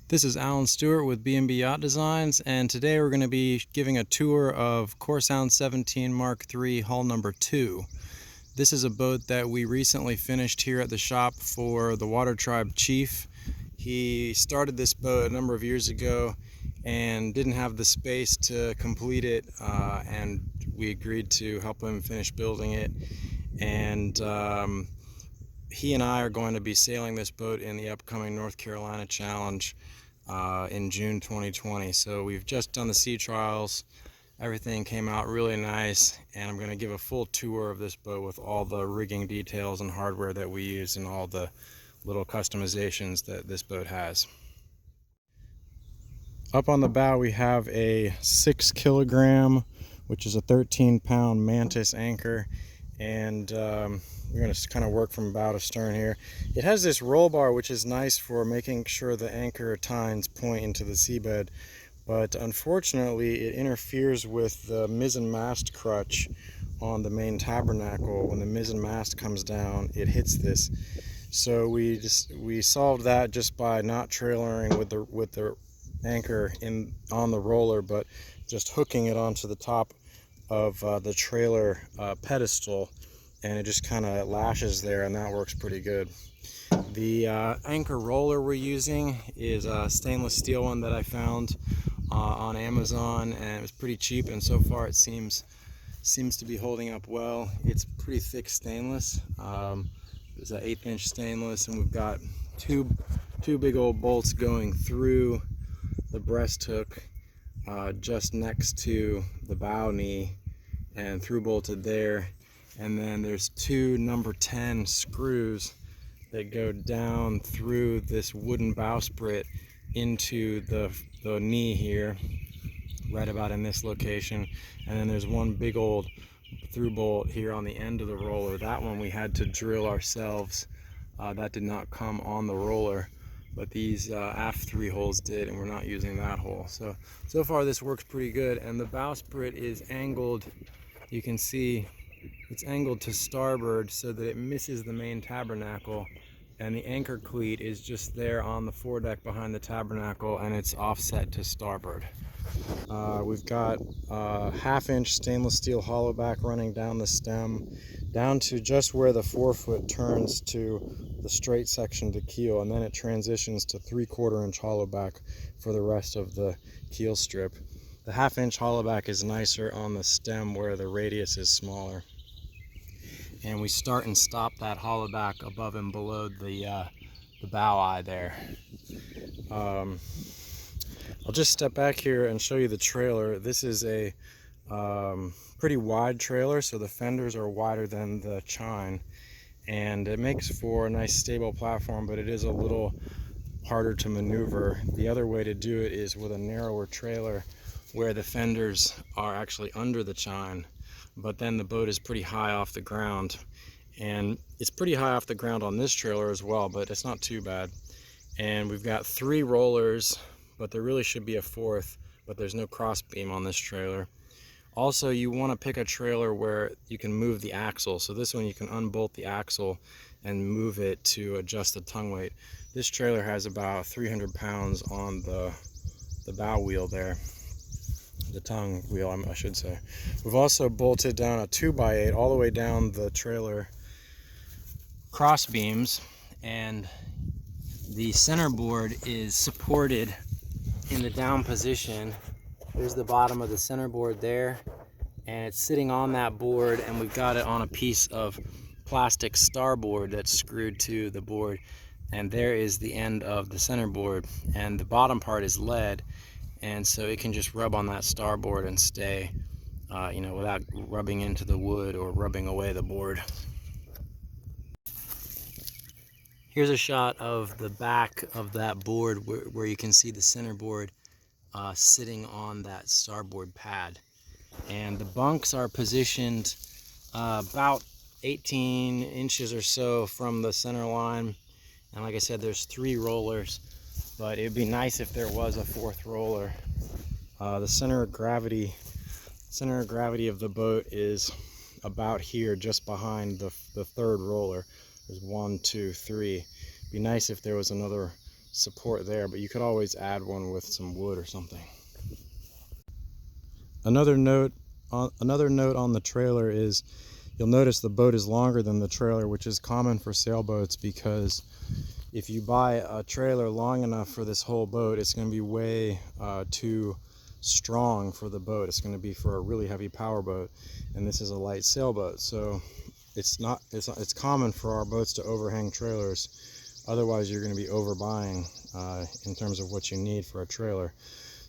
This is Alan Stewart with B&B Yacht Designs, and today we're going to be giving a tour of Corsound 17 Mark III hull number 2. This is a boat that we recently finished here at the shop for the Water Tribe Chief. He started this boat a number of years ago and didn't have the space to complete it, and we agreed to help him finish building it. And he and I are going to be sailing this boat in the upcoming North Carolina Challenge in June 2020. So we've just done the sea trials. Everything came out really nice, and I'm going to give a full tour of this boat with all the rigging details and hardware that we use and all the little customizations that this boat has. Up on the bow we have a 6 kilogram, which is a 13-pound Mantis anchor, and we're going to kind of work from bow to stern here. It has this roll bar, which is nice for making sure the anchor tines point into the seabed, but unfortunately it interferes with the mizzen mast crutch on the main Tabernacle. When the mizzen mast comes down, it hits this. So we solved that just by not trailering with the anchor on the roller, but just hooking it onto the top of the trailer pedestal, and it just kind of lashes there, and that works pretty good. The anchor roller we're using is a stainless steel one that I found on Amazon, and it was pretty cheap, and so far it seems to be holding up well. It's pretty thick stainless. It's an 1/8 inch stainless, and we've got two big old bolts going through the breasthook just next to the bow knee and through bolted there. And then there's 2 number 10 screws that go down through this wooden bowsprit into the knee here, right about in this location. And then there's one big old through bolt here on the end of the roller. That one we had to drill ourselves. That did not come on the roller, but these aft 3 holes did, and we're not using that hole. So far this works pretty good, and the bowsprit is angled. You can see it's angled to starboard so that it misses the main Tabernacle, and the anchor cleat is just there on the foredeck behind the Tabernacle, and it's offset to starboard. We've got a 1/2 inch stainless steel hollow back running down the stem down to just where the forefoot turns to the straight section to keel, and then it transitions to 3/4 inch hollow back for the rest of the keel strip. The 1/2 inch hollow back is nicer on the stem where the radius is smaller. And we start and stop that hollow back above and below the bow eye there. I'll just step back here and show you the trailer. This is a pretty wide trailer, so the fenders are wider than the chine, and it makes for a nice stable platform, but it is a little harder to maneuver. The other way to do it is with a narrower trailer where the fenders are actually under the chine, but then the boat is pretty high off the ground, and it's pretty high off the ground on this trailer as well, but it's not too bad. And we've got 3 rollers, but there really should be a 4th, but there's no cross beam on this trailer. Also, you want to pick a trailer where you can move the axle. So this one you can unbolt the axle and move it to adjust the tongue weight. This trailer has about 300 pounds on the bow wheel there, the tongue wheel I should say. We've also bolted down a 2x8 all the way down the trailer cross beams, and the centerboard is supported in the down position. There's the bottom of the centerboard there, and it's sitting on that board, and we've got it on a piece of plastic starboard that's screwed to the board, and there is the end of the centerboard, and the bottom part is lead, and so it can just rub on that starboard and stay without rubbing into the wood or rubbing away the board. Here's a shot of the back of that board where you can see the centerboard sitting on that starboard pad. And the bunks are positioned about 18 inches or so from the center line. And like I said, there's 3 rollers, but it'd be nice if there was a 4th roller. The center of gravity of the boat is about here, just behind the 3rd roller. There's 1, 2, 3. It'd be nice if there was another support there, but you could always add one with some wood or something. Another note on the trailer is you'll notice the boat is longer than the trailer, which is common for sailboats, because if you buy a trailer long enough for this whole boat, it's going to be way too strong for the boat. It's going to be for a really heavy power boat, and this is a light sailboat, so it's common for our boats to overhang trailers. Otherwise you're going to be overbuying in terms of what you need for a trailer.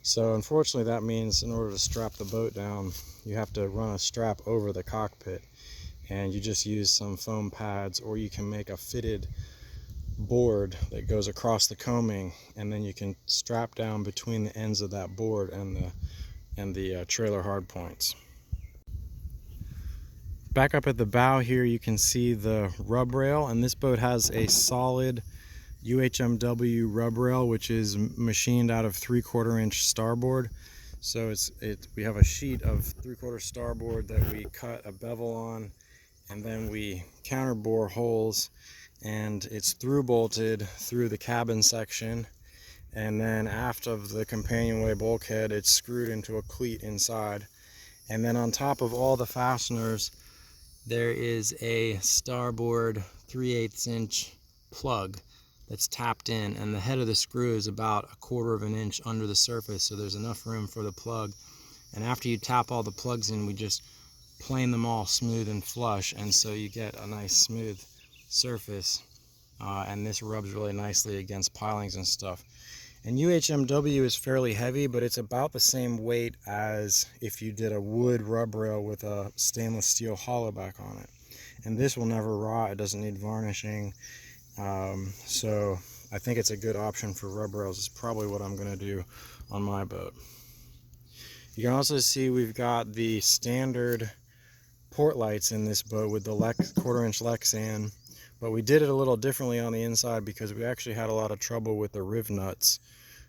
So unfortunately that means in order to strap the boat down, you have to run a strap over the cockpit, and you just use some foam pads, or you can make a fitted board that goes across the coaming, and then you can strap down between the ends of that board and the trailer hard points. Back up at the bow here you can see the Rubrail, and this boat has a solid UHMW Rubrail, which is machined out of 3/4 inch starboard. So we have a sheet of 3/4 starboard that we cut a bevel on, and then we counterbore holes, and it's through bolted through the cabin section, and then aft of the companionway bulkhead it's screwed into a cleat inside. And then on top of all the fasteners there is a starboard 3/8 inch plug that's tapped in, and the head of the screw is about 1/4 inch under the surface, so there's enough room for the plug. And after you tap all the plugs in, we just plane them all smooth and flush, and so you get a nice smooth surface, and this rubs really nicely against pilings and stuff. And UHMW is fairly heavy, but it's about the same weight as if you did a wood Rubrail with a stainless steel hollow back on it. And this will never rot, it doesn't need varnishing. So I think it's a good option for Rubrails. It's probably what I'm going to do on my boat. You can also see we've got the standard Portlights in this boat with the 1/4 inch Lexan, but we did it a little differently on the inside because we actually had a lot of trouble with the riv nuts,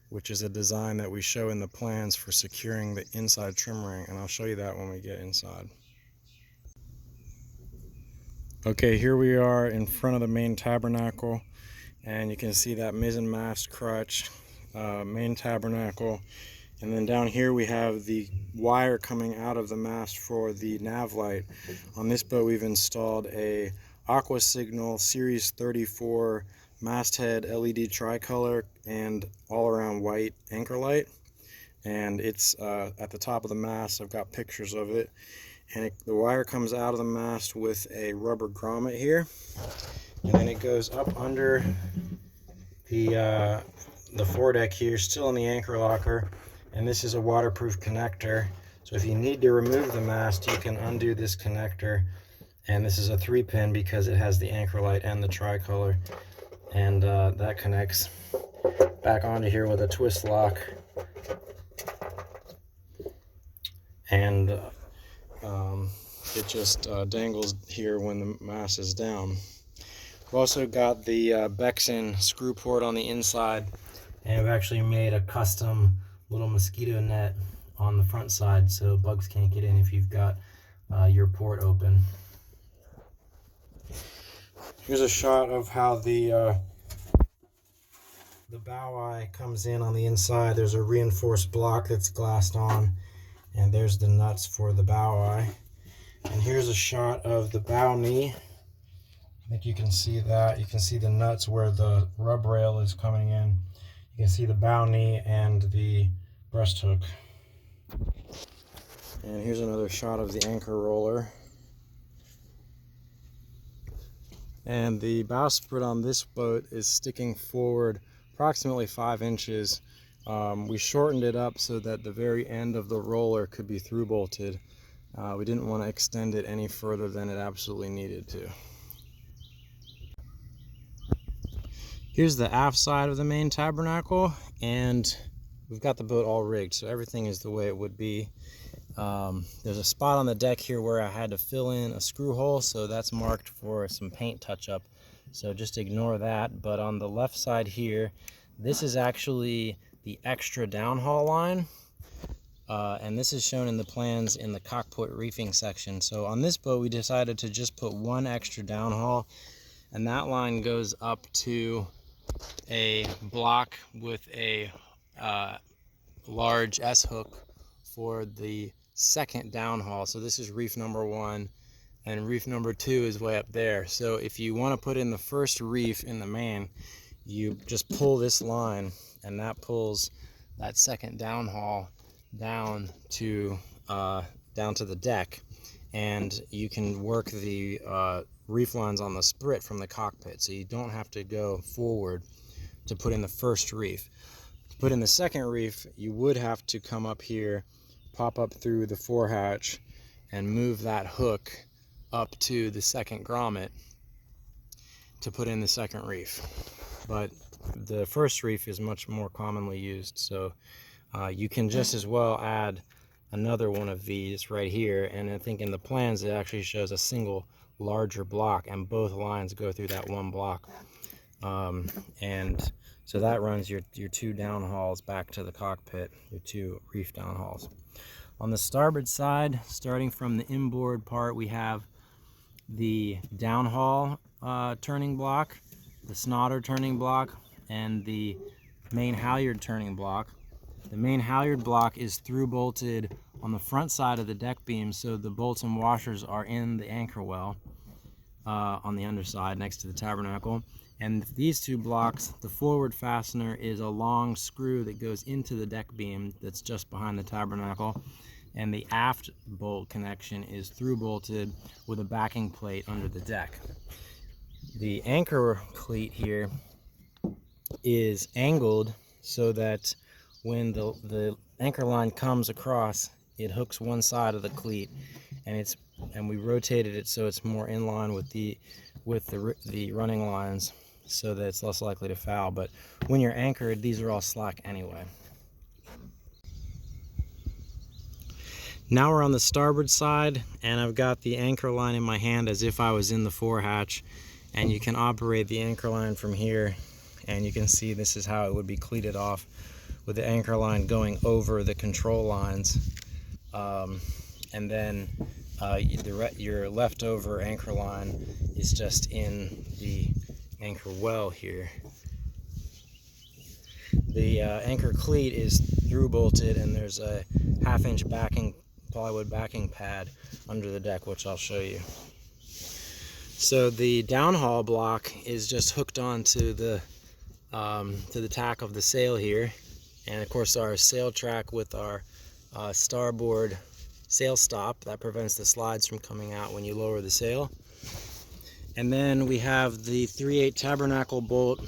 which is a design that we show in the plans for securing the inside trim ring, and I'll show you that when we get inside. Okay, here we are in front of the main tabernacle, and you can see that mizzen mast crutch, main tabernacle, and then down here we have the wire coming out of the mast for the nav light. On this boat we've installed a Aqua Signal Series 34 Masthead LED tricolor and all-around white anchor light, and it's at the top of the mast. I've got pictures of it. And the wire comes out of the mast with a rubber grommet here, and then it goes up under the foredeck here, still in the anchor locker, and this is a waterproof connector. So if you need to remove the mast, you can undo this connector, and this is a 3-pin because it has the anchor light and the tricolor, and that connects back onto here with a twist lock, and it just dangles here when the mast is down. We've also got the Bexon screw port on the inside, and we've actually made a custom little mosquito net on the front side so bugs can't get in if you've got your port open. Here's a shot of how the bow eye comes in on the inside. There's a reinforced block that's glassed on, and there's the nuts for the bow eye. And here's a shot of the bow knee. I think you can see that. You can see the nuts where the Rubrail is coming in. You can see the bow knee and the breasthook. And here's another shot of the anchor roller. And the bowsprit on this boat is sticking forward approximately 5 inches. We shortened it up so that the very end of the roller could be through bolted. We didn't want to extend it any further than it absolutely needed to. Here's the aft side of the main tabernacle, and we've got the boat all rigged, so everything is the way it would be. There's a spot on the deck here where I had to fill in a screw hole, so that's marked for some paint touch-up, so just ignore that. But on the left side here, this is actually the extra downhaul line, and this is shown in the plans in the cockpit reefing section. So on this boat we decided to just put one extra downhaul, and that line goes up to a block with a large S-hook for the second downhaul. So this is reef number 1, and reef number 2 is way up there. So if you want to put in the first reef in the main, you just pull this line, and that pulls that second downhaul down to the deck, and you can work the reef lines on the sprit from the cockpit, so you don't have to go forward to put in the first reef. To put in the second reef, you would have to come up here, pop up through the forehatch, and move that hook up to the second grommet to put in the second reef. But the first reef is much more commonly used, so you can just as well add another one of these right here, and I think in the plans it actually shows a single larger block, and both lines go through that one block, and so that runs your 2 downhauls back to the cockpit, your 2 reef downhauls. On the starboard side, starting from the inboard part, we have the downhaul turning block, the Snotter turning block, and the main halyard turning block. The main halyard block is through bolted on the front side of the deck beam, so the bolts and washers are in the anchor well on the underside next to the Tabernacle. And these 2 blocks, the forward fastener is a long screw that goes into the deck beam that's just behind the Tabernacle, and the aft bolt connection is through bolted with a backing plate under the deck. The anchor cleat here is angled so that when the anchor line comes across, it hooks one side of the cleat, and we rotated it so it's more in line with the running lines, so that it's less likely to foul. But when you're anchored, these are all slack anyway. Now we're on the starboard side, and I've got the anchor line in my hand as if I was in the forehatch, and you can operate the anchor line from here, and you can see this is how it would be cleated off, with the anchor line going over the control lines, and then your leftover anchor line is just in the anchor well here. The anchor cleat is through bolted, and there's a 1/2-inch plywood backing pad under the deck, which I'll show you. So the downhaul block is just hooked onto the to the tack of the sail here, and of course our sail track with our starboard sail stop that prevents the slides from coming out when you lower the sail. And then we have the 3/8 Tabernacle bolt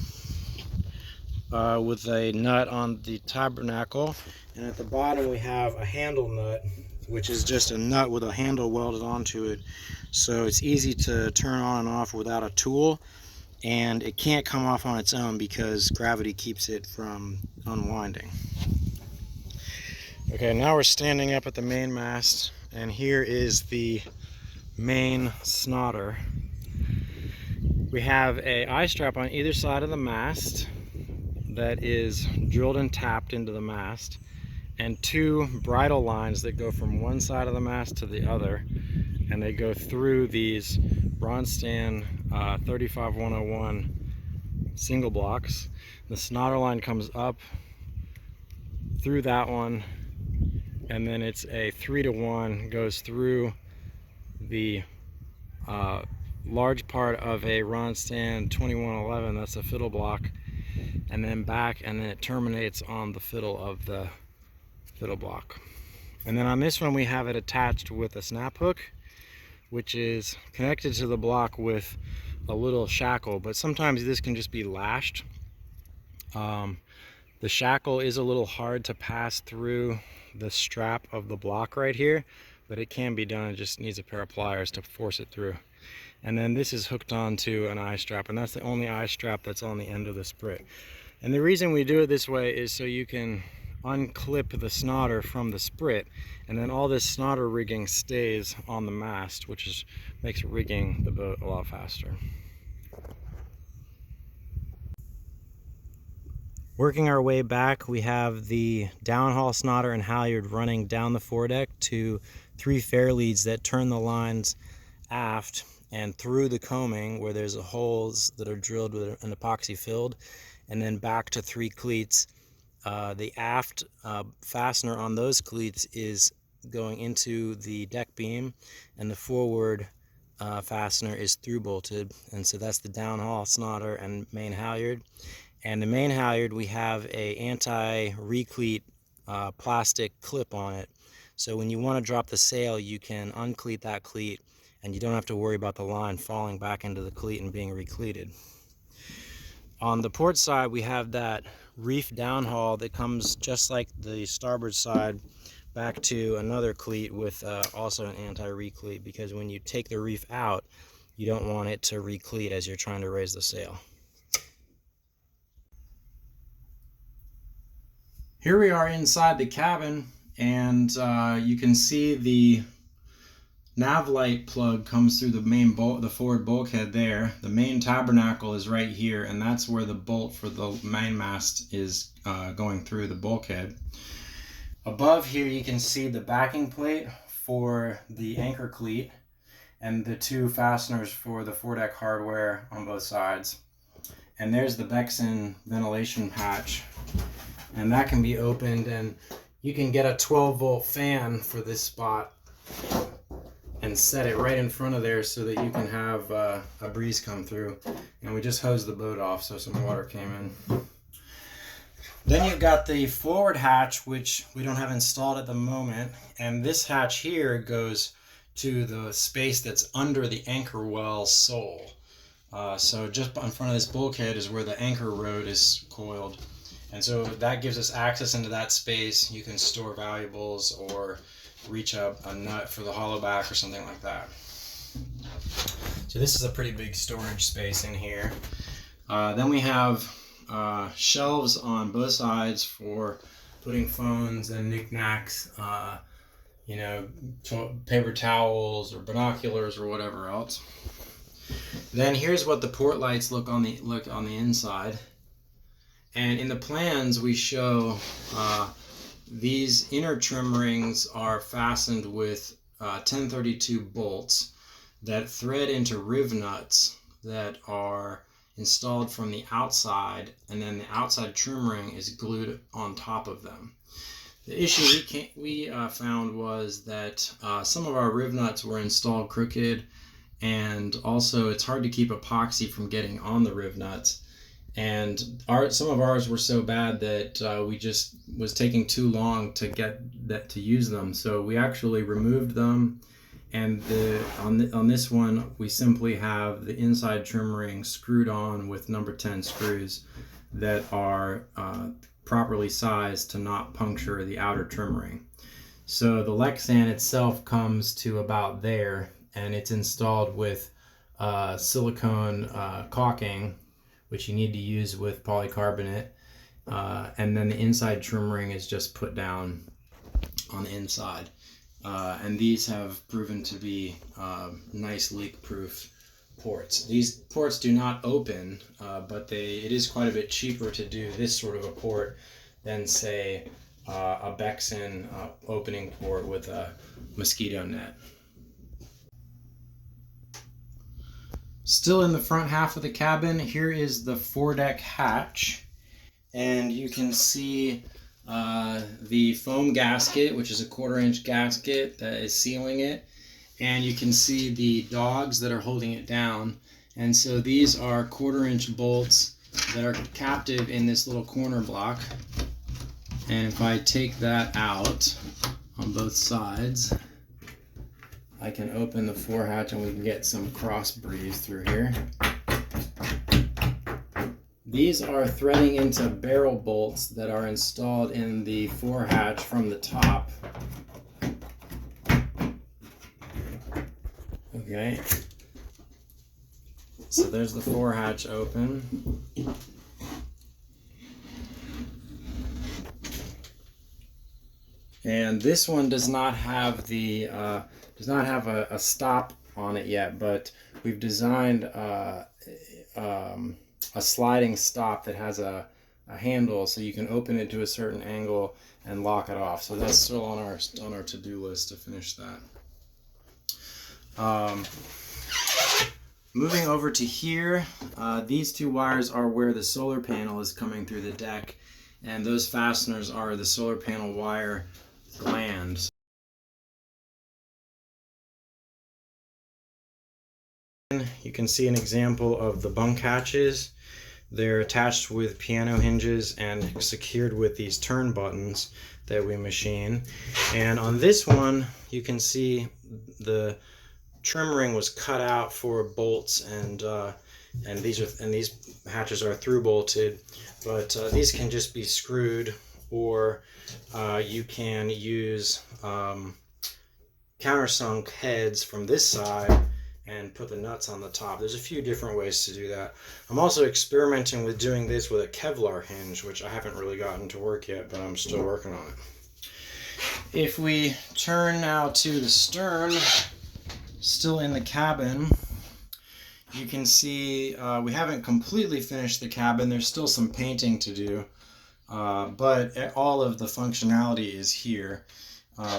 with a nut on the Tabernacle, and at the bottom we have a handle nut, which is just a nut with a handle welded onto it, so it's easy to turn on and off without a tool, and it can't come off on its own because gravity keeps it from unwinding. Okay, now we're standing up at the main mast, and here is the main Snotter. We have a eye strap on either side of the mast that is drilled and tapped into the mast, and 2 bridle lines that go from one side of the mast to the other, and they go through these Bronstein 35101 single blocks. The Snotter line comes up through that one, and then it's a 3-to-1, goes through the large part of a Bronstein 2111, that's a fiddle block, and then back, and then it terminates on the fiddle of the fiddle block. And then on this one we have it attached with a snap hook, which is connected to the block with a little shackle, but sometimes this can just be lashed. The shackle is a little hard to pass through the strap of the block right here, but it can be done. It just needs a pair of pliers to force it through. And then this is hooked onto an eye strap, and that's the only eye strap that's on the end of the sprit. And the reason we do it this way is so you can unclip the Snotter from the sprit, and then all this Snotter rigging stays on the mast, which makes rigging the boat a lot faster. Working our way back, we have the downhaul Snotter and halyard running down the foredeck to 3 fair leads that turn the lines aft and through the coaming, where there's holes that are drilled with an epoxy filled, and then back to 3 cleats. The aft fastener on those cleats is going into the deck beam, and the forward fastener is through bolted, and so that's the downhaul, Snotter, and main halyard. And the main halyard, we have a anti-recleat plastic clip on it, so when you want to drop the sail, you can uncleat that cleat and you don't have to worry about the line falling back into the cleat and being recleated. On the port side, we have that reef downhaul that comes just like the starboard side back to another cleat with also an anti-recleat, because when you take the reef out, you don't want it to recleat as you're trying to raise the sail. Here we are inside the cabin, and you can see the nav light plug comes through the main bolt, the forward bulkhead there. The main tabernacle is right here, and that's where the bolt for the mainmast is going through the bulkhead. Above here you can see the backing plate for the anchor cleat and the 2 fasteners for the foredeck hardware on both sides. And there's the Mizzen ventilation hatch, and that can be opened, and you can get a 12-volt fan for this spot and set it right in front of there so that you can have a breeze come through. And we just hosed the boat off, so some water came in. Then you've got the forward hatch, which we don't have installed at the moment, and this hatch here goes to the space that's under the anchor well sole. So just in front of this bulkhead is where the anchor rod is coiled. And so that gives us access into that space. You can store valuables or reach up a nut for the hollow back or something like that. So this is a pretty big storage space in here. Then we have shelves on both sides for putting phones and knickknacks, you know, paper towels or binoculars or whatever else. Then here's what the Portlights look on the inside. And in the plans we show these inner trim rings are fastened with 1032 bolts that thread into riv nuts that are installed from the outside, and then the outside trim ring is glued on top of them. The issue we found was that some of our riv nuts were installed crooked, and also it's hard to keep epoxy from getting on the riv nuts. And some of ours were so bad that we just was taking too long to get that to use them. So we actually removed them, and on this one we simply have the inside trim ring screwed on with number 10 screws that are properly sized to not puncture the outer trim ring. So the Lexan itself comes to about there, and it's installed with silicone caulking, which you need to use with polycarbonate, and then the inside trim ring is just put down on the inside. And these have proven to be nice leak-proof ports. These ports do not open, but it is quite a bit cheaper to do this sort of a port than, say, a Mizzen opening port with a Mosquito net. Still in the front half of the cabin, here is the foredeck hatch, and you can see the foam gasket, which is a 1/4-inch gasket that is sealing it, and you can see the dogs that are holding it down. And so these are 1/4-inch bolts that are captive in this little corner block, and if I take that out on both sides, I can open the fore hatch and we can get some cross breeze through here. These are threading into barrel bolts that are installed in the fore hatch from the top. Okay. So there's the fore hatch open. And this one does not have a stop on it yet, but we've designed a sliding stop that has a handle, so you can open it to a certain angle and lock it off. So that's still on our to-do list to finish that. Moving over to here, these two wires are where the solar panel is coming through the deck, and those fasteners are the solar panel wire glands. You can see an example of the bunk hatches. They're attached with piano hinges and secured with these turn buttons that we machine. And on this one, you can see the trim ring was cut out for bolts, and these hatches are through bolted, but these can just be screwed, or you can use countersunk heads from this side and put the nuts on the top. There's a few different ways to do that. I'm also experimenting with doing this with a Kevlar hinge, which I haven't really gotten to work yet, but I'm still working on it. If we turn now to the stern, still in the cabin, you can see we haven't completely finished the cabin. There's still some painting to do, but all of the functionality is here.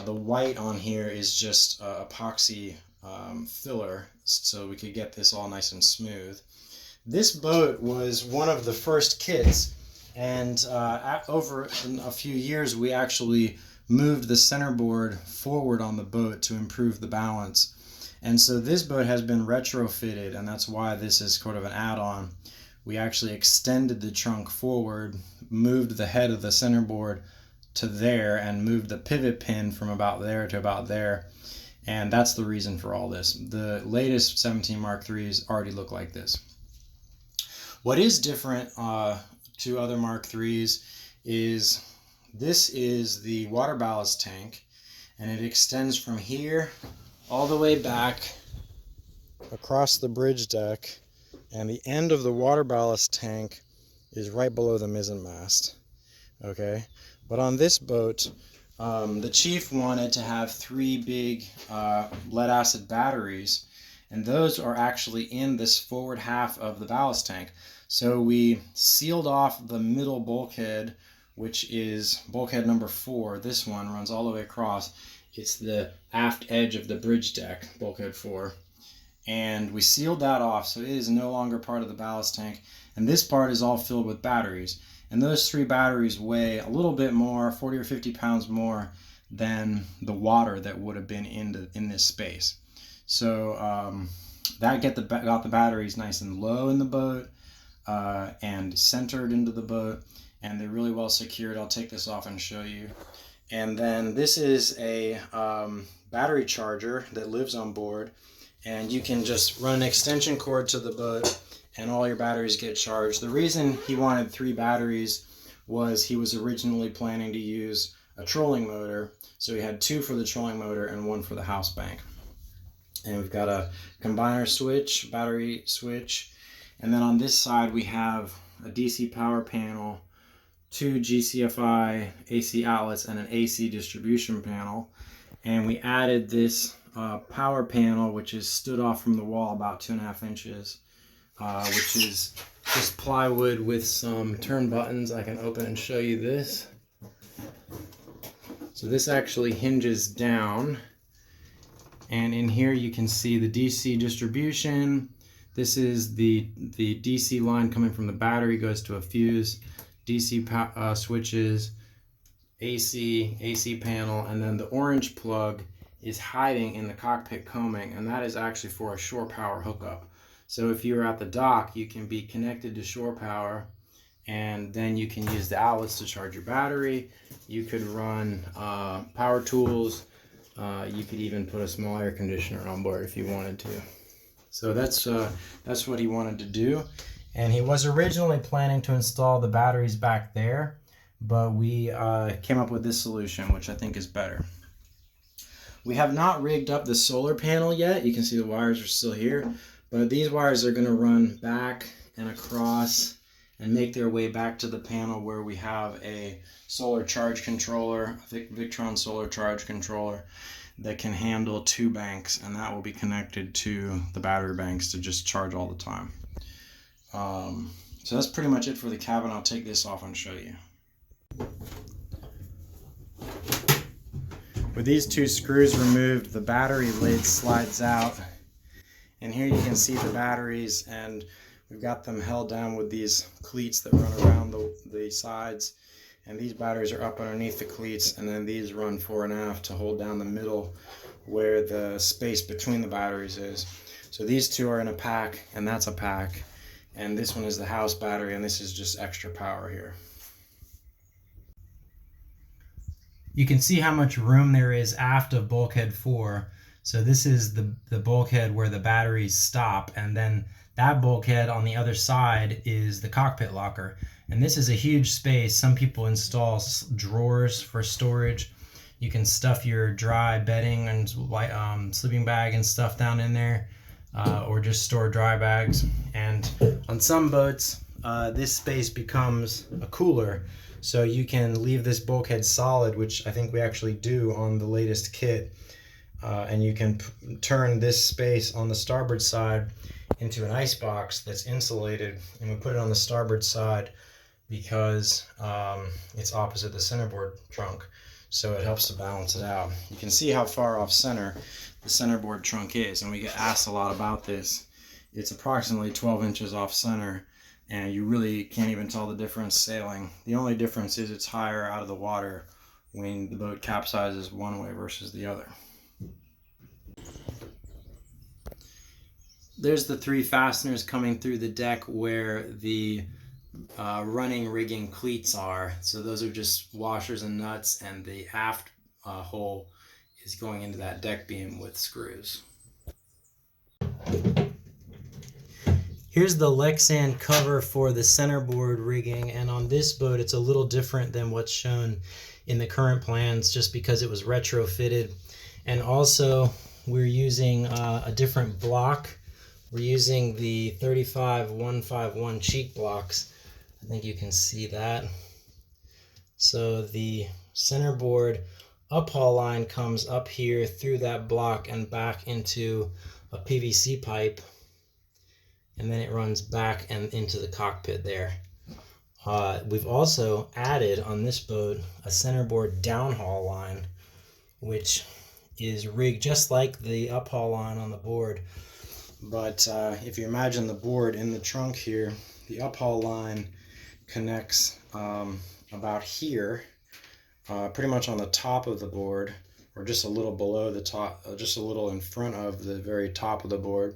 The white on here is just epoxy filler, so we could get this all nice and smooth. This boat was one of the first kits, and over a few years we actually moved the centerboard forward on the boat to improve the balance. And so this boat has been retrofitted, and that's why this is sort of an add-on. We actually extended the trunk forward, moved the head of the centerboard to there, and moved the pivot pin from about there to about there. And that's the reason for all this. The latest 17 Mark IIIs already look like this. What is different to other Mark IIIs is this is the water ballast tank, and it extends from here all the way back across the bridge deck, and the end of the water ballast tank is right below the mizzen mast. Okay, but on this boat, the chief wanted to have 3 big lead acid batteries, and those are actually in this forward half of the ballast tank. So we sealed off the middle bulkhead, which is bulkhead number 4. This one runs all the way across. It's the aft edge of the bridge deck, bulkhead 4. And we sealed that off, so it is no longer part of the ballast tank. And this part is all filled with batteries. And those 3 batteries weigh a little bit more, 40 or 50 pounds more than the water that would have been in this space. So that got the batteries nice and low in the boat and centered into the boat. And they're really well secured. I'll take this off and show you. And then this is a battery charger that lives on board, and you can just run an extension cord to the boat and all your batteries get charged. The reason he wanted 3 batteries was he was originally planning to use a trolling motor, so he had 2 for the trolling motor and 1 for the house bank. And we've got a combiner switch, battery switch, and then on this side we have a DC power panel, 2 GCFI AC outlets, and an AC distribution panel. And we added this power panel, which is stood off from the wall about 2.5 inches, which is just plywood with some turn buttons. I can open and show you this. So this actually hinges down, and in here you can see the DC distribution. This is the DC line coming from the battery, goes to a fuse. DC switches, AC panel, and then the orange plug is hiding in the cockpit coaming, and that is actually for a shore power hookup. So if you're at the dock, you can be connected to shore power, and then you can use the outlets to charge your battery. You could run power tools. You could even put a small air conditioner on board if you wanted to. So that's what he wanted to do. And he was originally planning to install the batteries back there, but we came up with this solution, which I think is better. We have not rigged up the solar panel yet. You can see the wires are still here, but these wires are going to run back and across and make their way back to the panel where we have a solar charge controller, a Victron solar charge controller that can handle 2 banks, and that will be connected to the battery banks to just charge all the time. So that's pretty much it for the cabin. I'll take this off and show you. With these 2 screws removed, the battery lid slides out, And here you can see the batteries, and we've got them held down with these cleats that run around the sides. And these batteries are up underneath the cleats, and then these run fore and aft to hold down the middle where the space between the batteries is. So these two are in a pack, and that's a pack. And this one is the house battery, and this is just extra power here. You can see how much room there is aft of bulkhead 4. So this is the bulkhead where the batteries stop, and then that bulkhead on the other side is the cockpit locker. And this is a huge space. Some people install drawers for storage. You can stuff your dry bedding and sleeping bag and stuff down in there, or just store dry bags. And on some boats, this space becomes a cooler. So you can leave this bulkhead solid, which I think we actually do on the latest kit. And you can turn this space on the starboard side into an ice box that's insulated, and we put it on the starboard side because it's opposite the centerboard trunk, so it helps to balance it out. You can see how far off center the centerboard trunk is, and we get asked a lot about this. It's approximately 12 inches off center, and you really can't even tell the difference sailing. The only difference is it's higher out of the water when the boat capsizes one way versus the other. There's the 3 fasteners coming through the deck where the running rigging cleats are. So those are just washers and nuts, and the aft hole is going into that deck beam with screws. Here's the Lexan cover for the centerboard rigging, and on this boat it's a little different than what's shown in the current plans just because it was retrofitted. And also we're using a different block. We're using the 35151 cheek blocks. I think you can see that. So the centerboard uphaul line comes up here through that block and back into a PVC pipe, and then it runs back and into the cockpit there. We've also added on this boat a centerboard downhaul line, which is rigged just like the uphaul line on the board. But if you imagine the board in the trunk here, the uphaul line connects about here, pretty much on the top of the board, or just a little below the top, just a little in front of the very top of the board.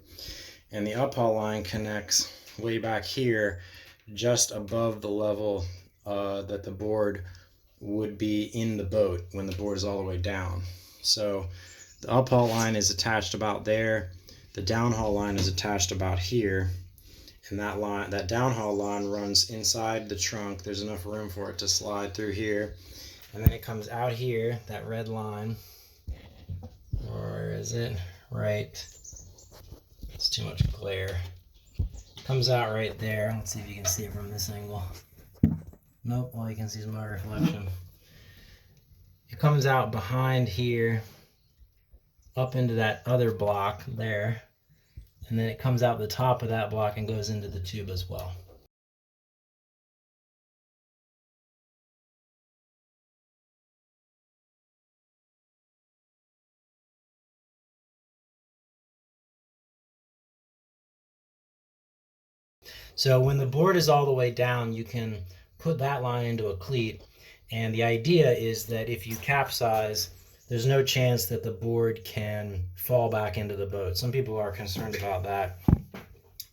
And the uphaul line connects way back here, just above the level that the board would be in the boat when the board is all the way down. So the uphaul line is attached about there. The downhaul line is attached about here, and that downhaul line runs inside the trunk. There's enough room for it to slide through here, and then it comes out here, that red line. Or is it? Right. It's too much glare. It comes out right there. Let's see if you can see it from this angle. Nope, all you can see is my reflection. It comes out behind here, up into that other block there, and then it comes out the top of that block and goes into the tube as well. So when the board is all the way down, you can put that line into a cleat, and the idea is that if you capsize, there's no chance that the board can fall back into the boat. Some people are concerned about that,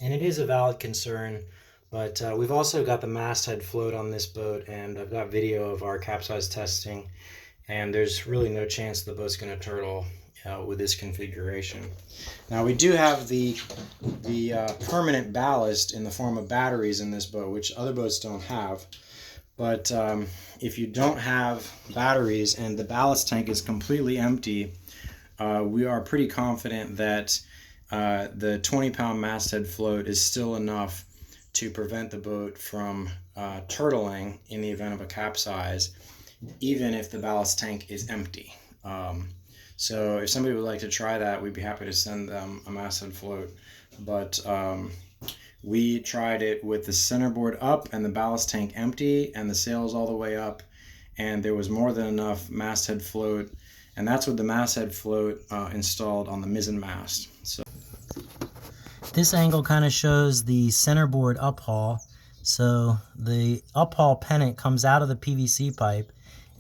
and it is a valid concern, but we've also got the masthead float on this boat, and I've got video of our capsize testing, and there's really no chance the boat's going to turtle with this configuration. Now we do have the permanent ballast in the form of batteries in this boat, which other boats don't have. But if you don't have batteries and the ballast tank is completely empty, we are pretty confident that the 20-pound masthead float is still enough to prevent the boat from turtling in the event of a capsize, even if the ballast tank is empty. So if somebody would like to try that, we'd be happy to send them a masthead float. But we tried it with the centerboard up and the ballast tank empty and the sails all the way up, and there was more than enough masthead float, and that's with the masthead float installed on the mizzen mast. This angle kind of shows the centerboard uphaul. So the uphaul pennant comes out of the PVC pipe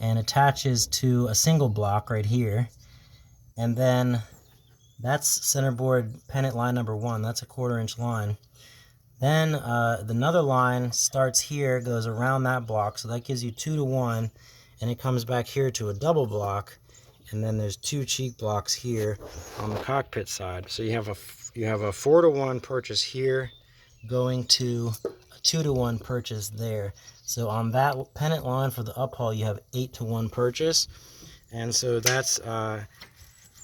and attaches to a single block right here. And then that's centerboard pennant line number 1. That's a 1/4 inch line. Then another line starts here, goes around that block, so that gives you 2 to 1, and it comes back here to a double block, and then there's 2 cheek blocks here on the cockpit side. So you have a 4 to 1 purchase here, going to a 2 to 1 purchase there. So on that pennant line for the uphaul, you have 8 to 1 purchase, and so that's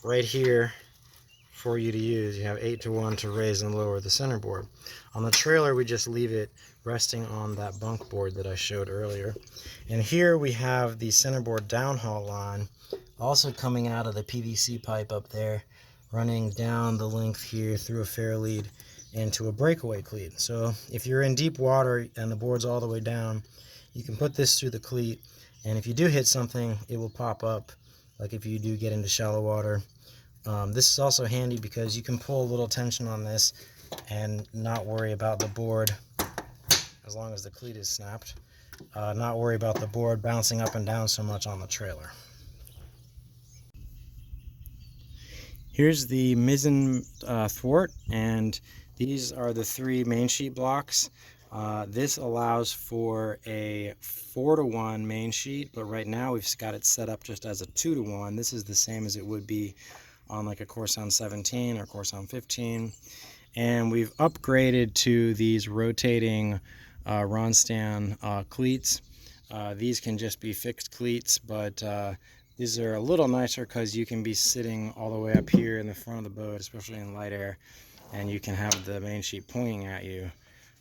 right here for you to use. You have 8 to 1 to raise and lower the centerboard. On the trailer, we just leave it resting on that bunk board that I showed earlier. And here we have the centerboard downhaul line also coming out of the PVC pipe up there, running down the length here through a fair lead into a breakaway cleat. So if you're in deep water and the board's all the way down, you can put this through the cleat, and if you do hit something, it will pop up, like if you do get into shallow water. This is also handy because you can pull a little tension on this and not worry about the board, as long as the cleat is snapped, not worry about the board bouncing up and down so much on the trailer. Here's the mizzen thwart, and these are the 3 main sheet blocks. This allows for a 4 to 1 main sheet, but right now we've got it set up just as a 2 to 1. This is the same as it would be on like a Corsound 17 or Corsound 15, and we've upgraded to these rotating Ronstand cleats. These can just be fixed cleats, but these are a little nicer because you can be sitting all the way up here in the front of the boat, especially in light air, and you can have the main sheet pointing at you.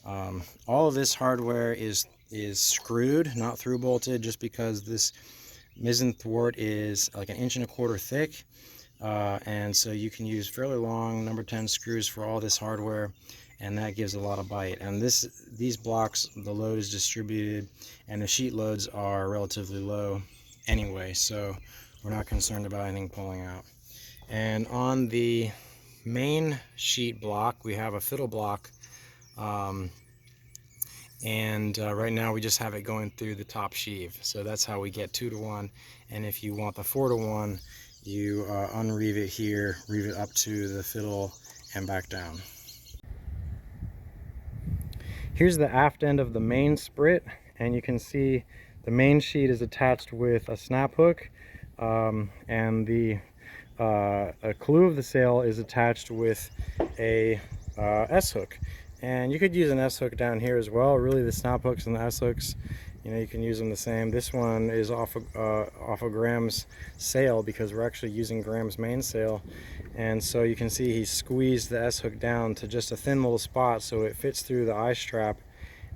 All of this hardware is screwed, not through bolted, just because this mizzen thwart is like 1.25 inches thick. And so you can use fairly long number 10 screws for all this hardware, and that gives a lot of bite. And these blocks, the load is distributed and the sheet loads are relatively low anyway, so we're not concerned about anything pulling out. And on the main sheet block we have a fiddle block, and right now we just have it going through the top sheave, so that's how we get 2 to 1. And if you want the 4 to 1, you unreeve it here, reeve it up to the fiddle and back down. Here's the aft end of the main sprit, and you can see the main sheet is attached with a snap hook, and the clew of the sail is attached with a S-hook. And you could use an S-hook down here as well. Really, the snap hooks and the S-hooks, you know, you can use them the same. This one is off of Graham's sail because we're actually using Graham's mainsail. And so you can see he squeezed the S-hook down to just a thin little spot so it fits through the eye strap,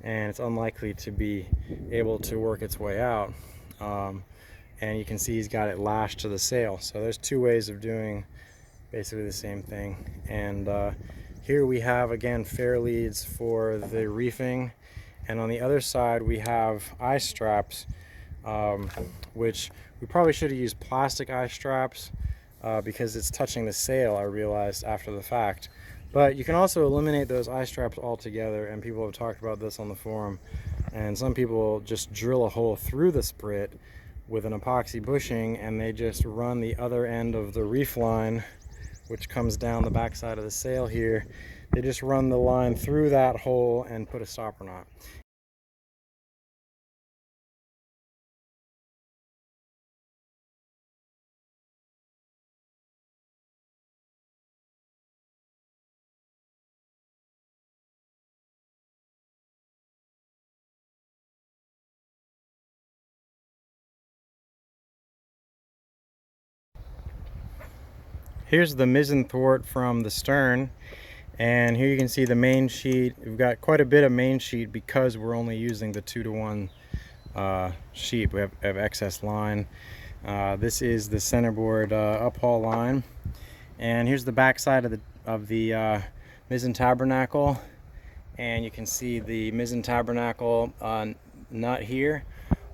and it's unlikely to be able to work its way out. And you can see he's got it lashed to the sail. So there's 2 ways of doing basically the same thing. And here we have, again, fair leads for the reefing, and on the other side we have eye straps, which we probably should have used plastic eye straps because it's touching the sail, I realized after the fact. But you can also eliminate those eye straps altogether, and people have talked about this on the forum, and some people just drill a hole through the sprit with an epoxy bushing, and they just run the other end of the reef line, which comes down the back side of the sail here. They just run the line through that hole and put a stopper knot. Here's the mizzen thwart from the stern, and here you can see the main sheet. We've got quite a bit of main sheet because we're only using the 2 to 1 sheet. We have excess line. This is the centerboard uphaul line, and here's the back side of the mizzen tabernacle, and you can see the mizzen tabernacle nut here.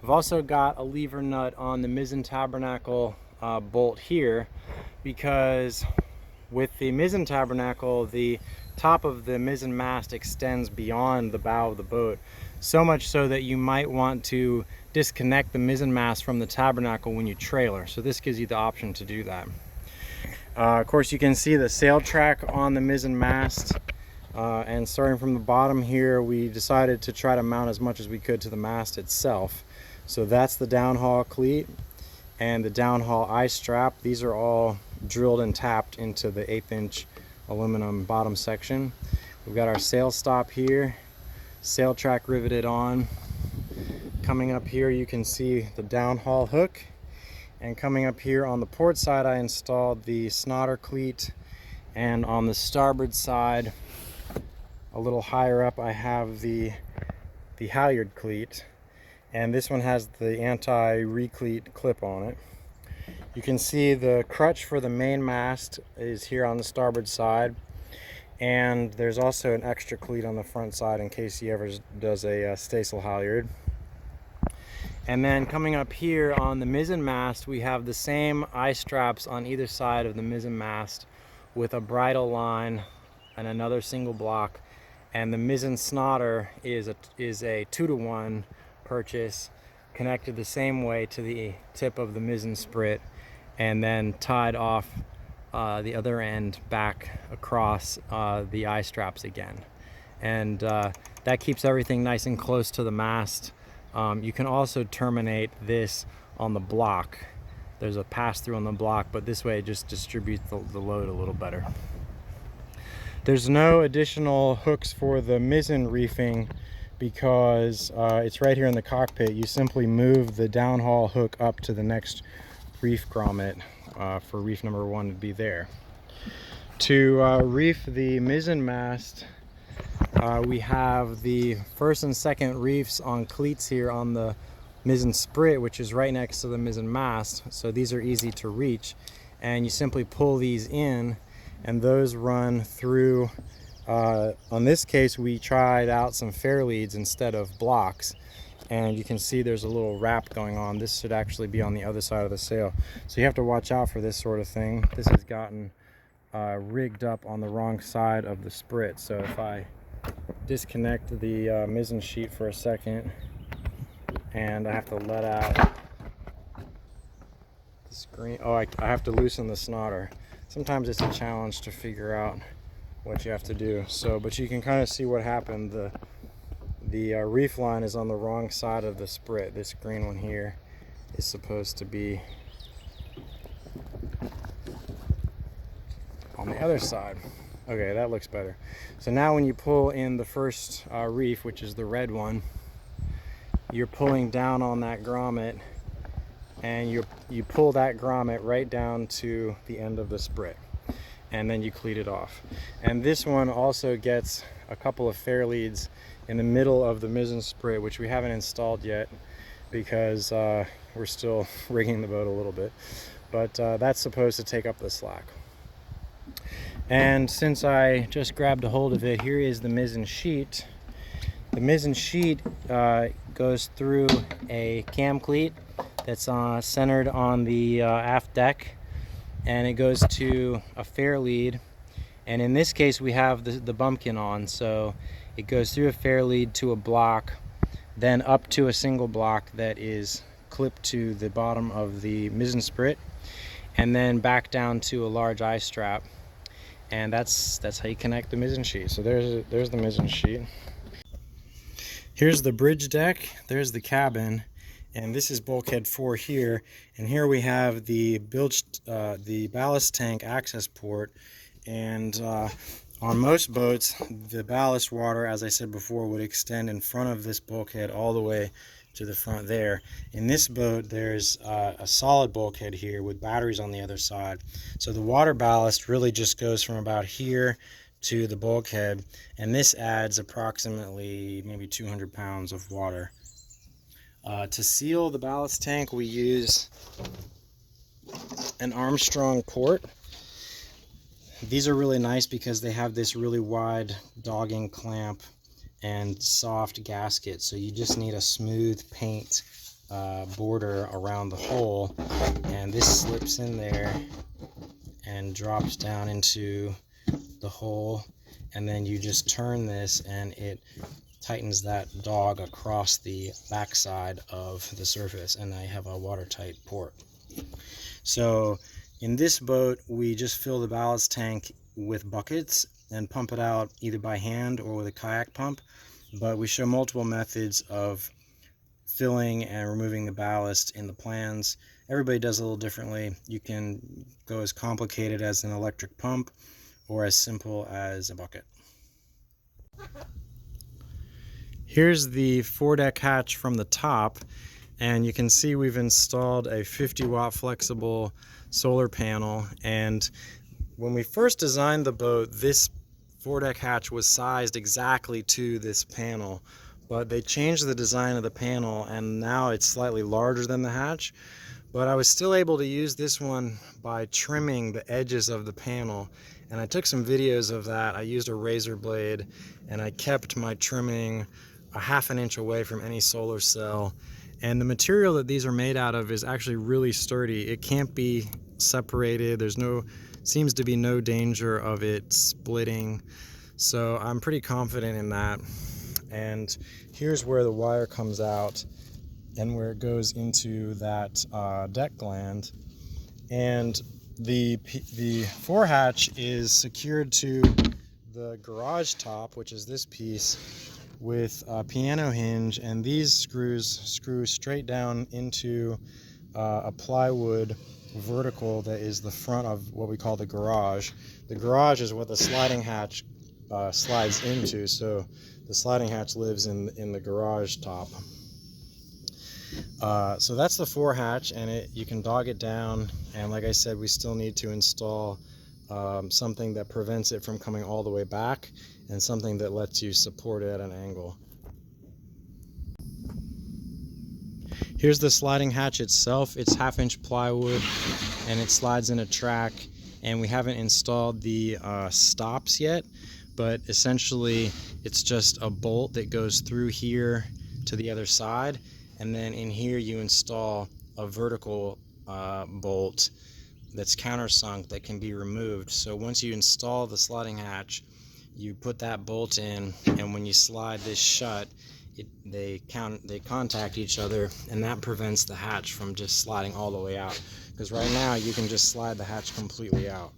We've also got a lever nut on the mizzen tabernacle bolt here, because with the mizzen tabernacle, the top of the mizzen mast extends beyond the bow of the boat, so much so that you might want to disconnect the mizzen mast from the tabernacle when you trailer. So this gives you the option to do that. Of course, you can see the sail track on the mizzen mast, and starting from the bottom here, we decided to try to mount as much as we could to the mast itself. So that's the downhaul cleat and the downhaul eye strap. These are all drilled and tapped into the 1/8 inch aluminum bottom section. We've got our sail stop here, sail track riveted on. Coming up here, you can see the downhaul hook. And coming up here on the port side, I installed the Snotter cleat, and on the starboard side, a little higher up, I have the halyard cleat, and this one has the anti-recleat clip on it. You can see the crutch for the main mast is here on the starboard side, and there's also an extra cleat on the front side in case he ever does a staysail halyard. And then coming up here on the mizzen mast, we have the same eye straps on either side of the mizzen mast with a bridle line and another single block. And the mizzen snotter is a 2-to-1 purchase, connected the same way to the tip of the mizzen sprit, and then tied off the other end back across the eye straps again. And that keeps everything nice and close to the mast. You can also terminate this on the block. There's a pass-through on the block, but this way it just distributes the load a little better. There's no additional hooks for the mizzen reefing because it's right here in the cockpit. You simply move the downhaul hook up to the next reef grommet for reef number 1 to be there. To reef the mizzen mast, we have the first and second reefs on cleats here on the mizzen sprit, which is right next to the mizzen mast. So these are easy to reach, and you simply pull these in, and those run through. On this case, we tried out some fair leads instead of blocks, and you can see there's a little wrap going on. This should actually be on the other side of the sail, so you have to watch out for this sort of thing. This has gotten rigged up on the wrong side of the sprit, so if I disconnect the Mizzen Sheet for a second, and I have to let out the screen. Oh, I have to loosen the snotter. Sometimes it's a challenge to figure out what you have to do. So, but you can kind of see what happened. The reef line is on the wrong side of the sprit. This green one here is supposed to be on the other side. Okay, that looks better. So now when you pull in the first reef, which is the red one, you're pulling down on that grommet, and you pull that grommet right down to the end of the sprit, and then you cleat it off. And this one also gets a couple of fair leads in the middle of the mizzen sprit, which we haven't installed yet because we're still rigging the boat a little bit, but that's supposed to take up the slack. And since I just grabbed a hold of it, here is the Mizzen Sheet. The Mizzen Sheet goes through a cam cleat that's centered on the aft deck, and it goes to a fair lead. And in this case, we have the bumpkin on, so it goes through a fair lead to a block, then up to a single block that is clipped to the bottom of the mizzen sprit, and then back down to a large eye strap. And that's how you connect the Mizzen Sheet. So there's the Mizzen Sheet. Here's the bridge deck, there's the cabin, and this is bulkhead 4 here. And here we have the ballast tank access port. And on most boats, the ballast water, as I said before, would extend in front of this bulkhead all the way to the front there. In this boat, there's a solid bulkhead here with batteries on the other side. So the water ballast really just goes from about here to the bulkhead, and this adds approximately maybe 200 pounds of water. To seal the ballast tank, we use an Armstrong port. These are really nice because they have this really wide dogging clamp and soft gasket, so you just need a smooth paint border around the hole, and this slips in there and drops down into the hole, and then you just turn this and it tightens that dog across the backside of the surface, and now you have a watertight port. So in this boat, we just fill the ballast tank with buckets and pump it out either by hand or with a kayak pump, but we show multiple methods of filling and removing the ballast in the plans. Everybody does a little differently. You can go as complicated as an electric pump or as simple as a bucket. Here's the foredeck hatch from the top, and you can see we've installed a 50-watt flexible solar panel. And when we first designed the boat, this foredeck hatch was sized exactly to this panel, but they changed the design of the panel and now it's slightly larger than the hatch. But I was still able to use this one by trimming the edges of the panel, and I took some videos of that. I used a razor blade and I kept my trimming a ½ an inch away from any solar cell. And the material that these are made out of is actually really sturdy. It can't be separated. Seems to be no danger of it splitting. So I'm pretty confident in that. And here's where the wire comes out and where it goes into that deck gland. And the forehatch is secured to the garage top, which is this piece, with a piano hinge, and these screws screw straight down into a plywood vertical that is the front of what we call the garage. The garage is what the sliding hatch slides into, so the sliding hatch lives in the garage top. So that's the forehatch, and you can dog it down, and like I said, we still need to install something that prevents it from coming all the way back and something that lets you support it at an angle. Here's the sliding hatch itself. It's 1/2 inch plywood and it slides in a track, and we haven't installed the stops yet, but essentially it's just a bolt that goes through here to the other side, and then in here you install a vertical bolt that's countersunk that can be removed. So once you install the sliding hatch, you put that bolt in, and when you slide this shut, they contact each other, and that prevents the hatch from just sliding all the way out. Because right now you can just slide the hatch completely out.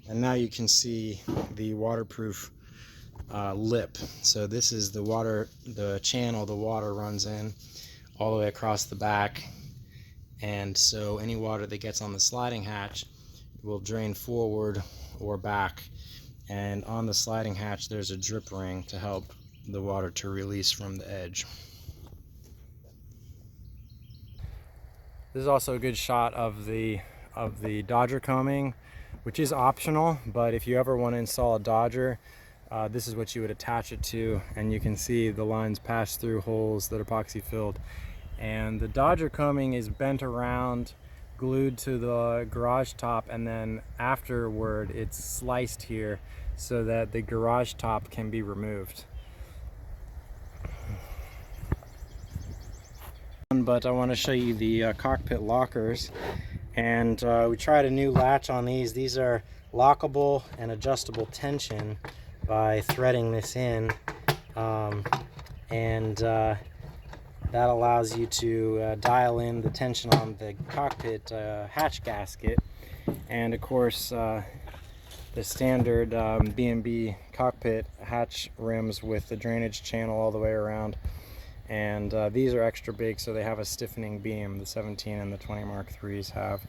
And now you can see the waterproof lip. So this is the channel the water runs in all the way across the back, and so any water that gets on the sliding hatch will drain forward or back. And on the sliding hatch there's a drip ring to help the water to release from the edge. This is also a good shot of the Dodger coaming, which is optional, but if you ever want to install a Dodger, this is what you would attach it to, and you can see the lines pass through holes that are epoxy filled. And the Dodger coaming is bent around, glued to the garage top, and then afterward it's sliced here so that the garage top can be removed. But I want to show you the Cockpit Lockers, and we tried a new latch on these. These are lockable and adjustable tension by threading this in, that allows you to dial in the tension on the cockpit hatch gasket. And of course the standard B&B cockpit hatch rims with the drainage channel all the way around, and these are extra big, so they have a stiffening beam. The 17 and the 20 Mark IIIs have.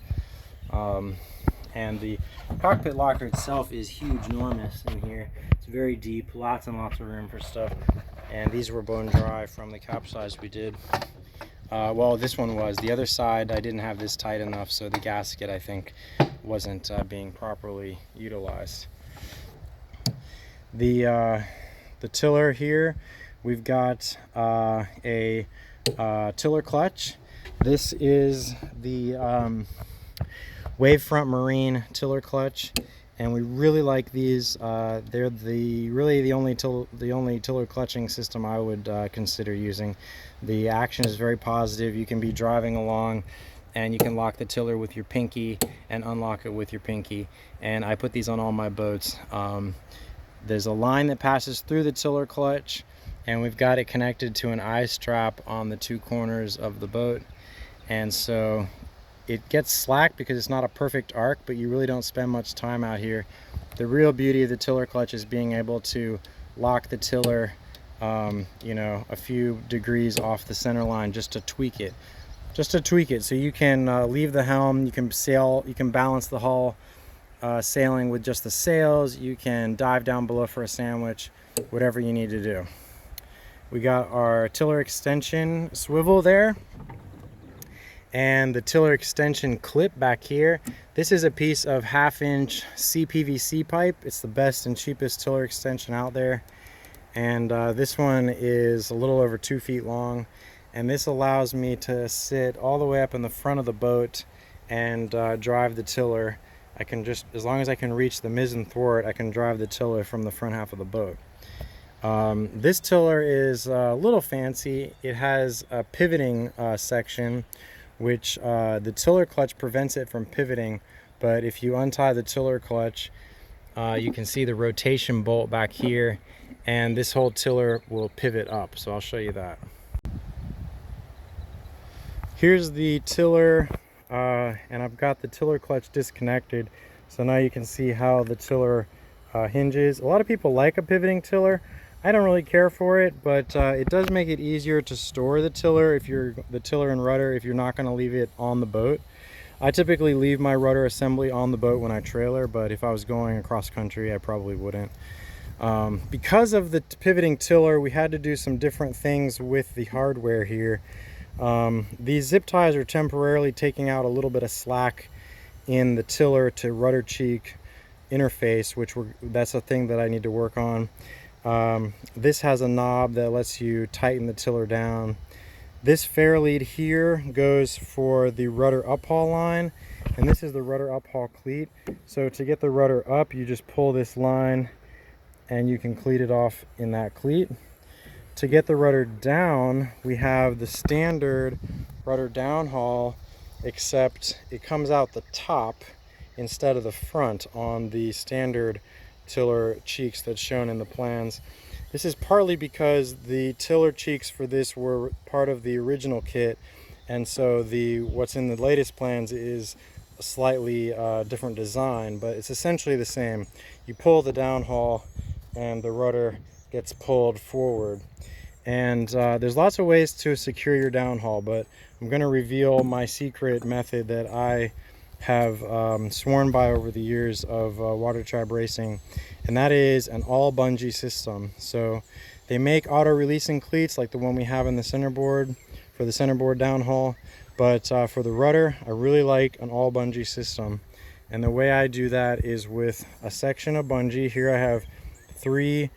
And the cockpit locker itself is huge, enormous in here. It's very deep, lots and lots of room for stuff. And these were bone dry from the capsize we did. Well, this one was. The other side I didn't have this tight enough, so the gasket, I think, wasn't being properly utilized. The tiller here, we've got a tiller clutch. This is the Wavefront Marine tiller clutch, and we really like these. They're really the only tiller clutching system I would consider using. The action is very positive. You can be driving along and you can lock the tiller with your pinky and unlock it with your pinky. And I put these on all my boats. There's a line that passes through the tiller clutch, and we've got it connected to an eye strap on the two corners of the boat. And so it gets slack because it's not a perfect arc, but you really don't spend much time out here. The real beauty of the tiller clutch is being able to lock the tiller you know, a few degrees off the center line just to tweak it. So you can leave the helm, you can sail, you can balance the hull sailing with just the sails, you can dive down below for a sandwich, whatever you need to do. We got our tiller extension swivel there, and the tiller extension clip back here. This is a piece of 1/2-inch CPVC pipe. It's the best and cheapest tiller extension out there. And this one is a little over 2 feet long, and this allows me to sit all the way up in the front of the boat and drive the tiller. I can just, as long as I can reach the mizzen thwart, I can drive the tiller from the front half of the boat. This tiller is a little fancy. It has a pivoting section, which the tiller clutch prevents it from pivoting, but if you untie the tiller clutch, you can see the rotation bolt back here, and this whole tiller will pivot up. So I'll show you that. Here's the tiller, and I've got the tiller clutch disconnected, so now you can see how the tiller hinges. A lot of people like a pivoting tiller. I don't really care for it, but it does make it easier to store the tiller and rudder if you're not going to leave it on the boat. I typically leave my rudder assembly on the boat when I trailer, but if I was going across country, I probably wouldn't. Because of the pivoting tiller, we had to do some different things with the hardware here. These zip ties are temporarily taking out a little bit of slack in the tiller to rudder cheek interface, that's a thing that I need to work on. This has a knob that lets you tighten the tiller down. This fair lead here goes for the rudder uphaul line, and this is the rudder uphaul cleat. So to get the rudder up, you just pull this line and you can cleat it off in that cleat. To get the rudder down, we have the standard rudder downhaul, except it comes out the top instead of the front on the standard tiller cheeks that's shown in the plans. This is partly because the tiller cheeks for this were part of the original kit, and so what's in the latest plans is a slightly different design, but it's essentially the same. You pull the downhaul and the rudder gets pulled forward. And there's lots of ways to secure your downhaul, but I'm going to reveal my secret method that I have sworn by over the years of water trap racing, and that is an all bungee system. So they make auto releasing cleats like the one we have in the centerboard for the centerboard downhaul, but for the rudder I really like an all bungee system. And the way I do that is with a section of bungee. Here I have three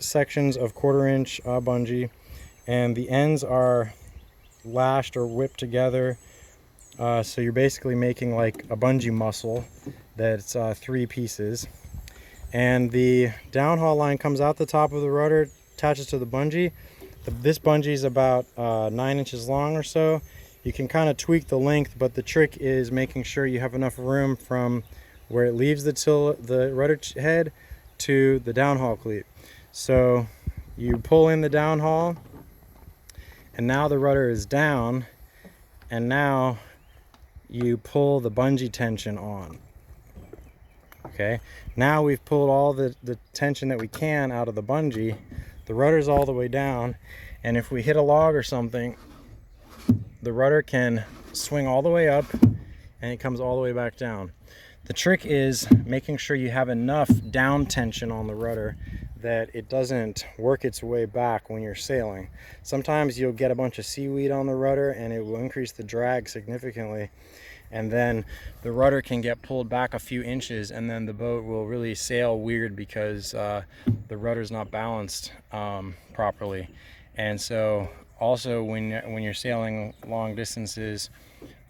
sections of 1/4-inch bungee, and the ends are lashed or whipped together, so you're basically making like a bungee muscle that's 3 pieces. And the downhaul line comes out the top of the rudder, attaches to the bungee. This bungee is about 9 inches long or so. You can kind of tweak the length, but the trick is making sure you have enough room from where it leaves the rudder head to the downhaul cleat. So you pull in the downhaul, and now the rudder is down, and now you pull the bungee tension on. Okay, now we've pulled all the tension that we can out of the bungee. The rudder's all the way down, and if we hit a log or something, the rudder can swing all the way up and it comes all the way back down. The trick is making sure you have enough down tension on the rudder that it doesn't work its way back when you're sailing. Sometimes you'll get a bunch of seaweed on the rudder and it will increase the drag significantly, and then the rudder can get pulled back a few inches, and then the boat will really sail weird because the rudder's not balanced properly. And so also when you're sailing long distances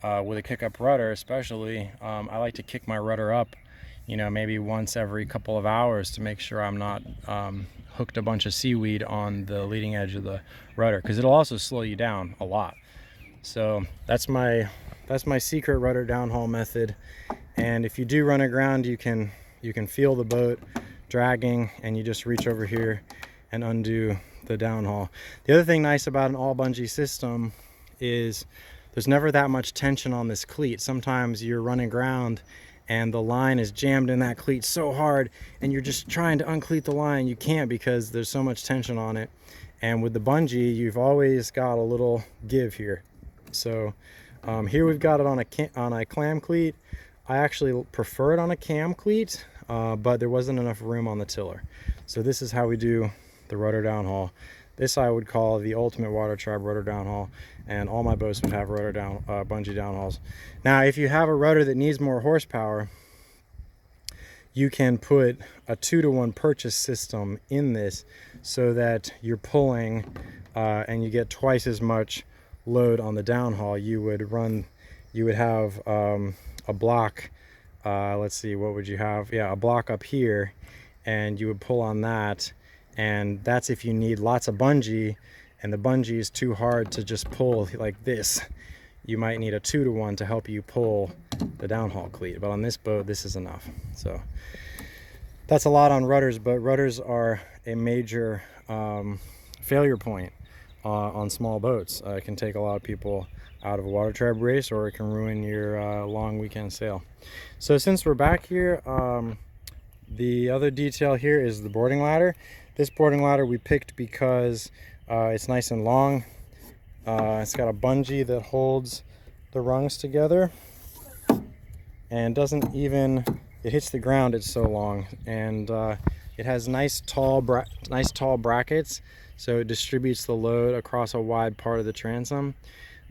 with a kick-up rudder especially, I like to kick my rudder up, you know, maybe once every couple of hours to make sure I'm not hooked a bunch of seaweed on the leading edge of the rudder, because it'll also slow you down a lot. So that's my secret rudder downhaul method. And if you do run aground, you can feel the boat dragging, and you just reach over here and undo the downhaul. The other thing nice about an all bungee system is there's never that much tension on this cleat. Sometimes you're running aground and the line is jammed in that cleat so hard, and you're just trying to uncleat the line. You can't because there's so much tension on it. And with the bungee, you've always got a little give here. So here we've got it on a clam cleat. I actually prefer it on a cam cleat, but there wasn't enough room on the tiller. So this is how we do the rudder downhaul. This I would call the ultimate water tribe rudder downhaul, and all my boats would have bungee downhauls. Now, if you have a rudder that needs more horsepower, you can put a 2-to-1 purchase system in this, so that you're pulling and you get twice as much load on the downhaul. You would have a block, let's see, what would you have? Yeah, a block up here, and you would pull on that, and that's if you need lots of bungee and the bungee is too hard to just pull like this. You might need a 2-to-1 to help you pull the downhaul cleat, but on this boat this is enough. So that's a lot on rudders, but rudders are a major failure point on small boats. It can take a lot of people out of a water tribe race, or it can ruin your long weekend sail. So since we're back here, the other detail here is the boarding ladder. This boarding ladder we picked because it's nice and long. It's got a bungee that holds the rungs together, and doesn't even, it hits the ground, it's so long. And it has nice tall brackets, so it distributes the load across a wide part of the transom.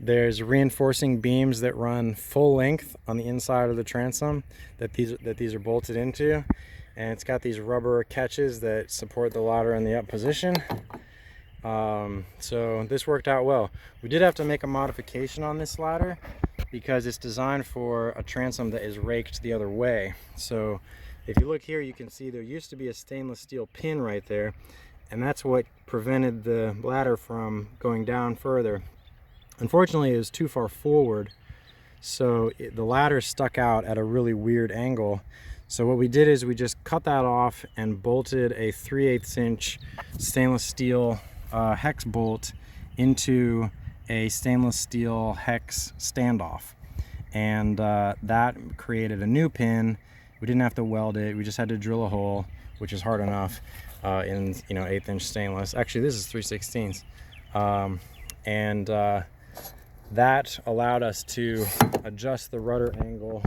There's reinforcing beams that run full length on the inside of the transom that these are bolted into, and it's got these rubber catches that support the ladder in the up position. So this worked out well. We did have to make a modification on this ladder because it's designed for a transom that is raked the other way. So if you look here, you can see there used to be a stainless steel pin right there, and that's what prevented the ladder from going down further. Unfortunately, it was too far forward, so the ladder stuck out at a really weird angle. So what we did is we just cut that off and bolted a 3/8 inch stainless steel hex bolt into a stainless steel hex standoff, and that created a new pin. We didn't have to weld it, we just had to drill a hole, which is hard enough in 1/8 inch stainless. Actually, this is 3/16, and that allowed us to adjust the rudder angle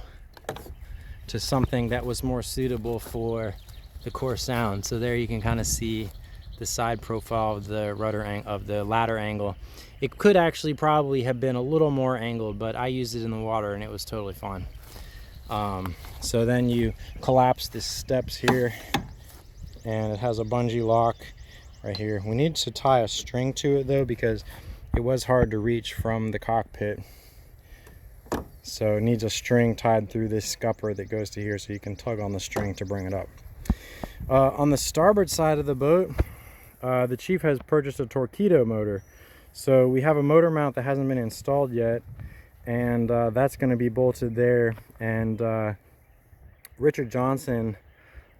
to something that was more suitable for the core sound. So there you can kind of see the side profile of the ladder angle. It could actually probably have been a little more angled, but I used it in the water and it was totally fine. So then you collapse the steps here, and it has a bungee lock right here. We need to tie a string to it though, because it was hard to reach from the cockpit. So it needs a string tied through this scupper that goes to here, so you can tug on the string to bring it up. On the starboard side of the boat, the chief has purchased a Torqeedo motor. So we have a motor mount that hasn't been installed yet, and that's going to be bolted there. And Richard Johnson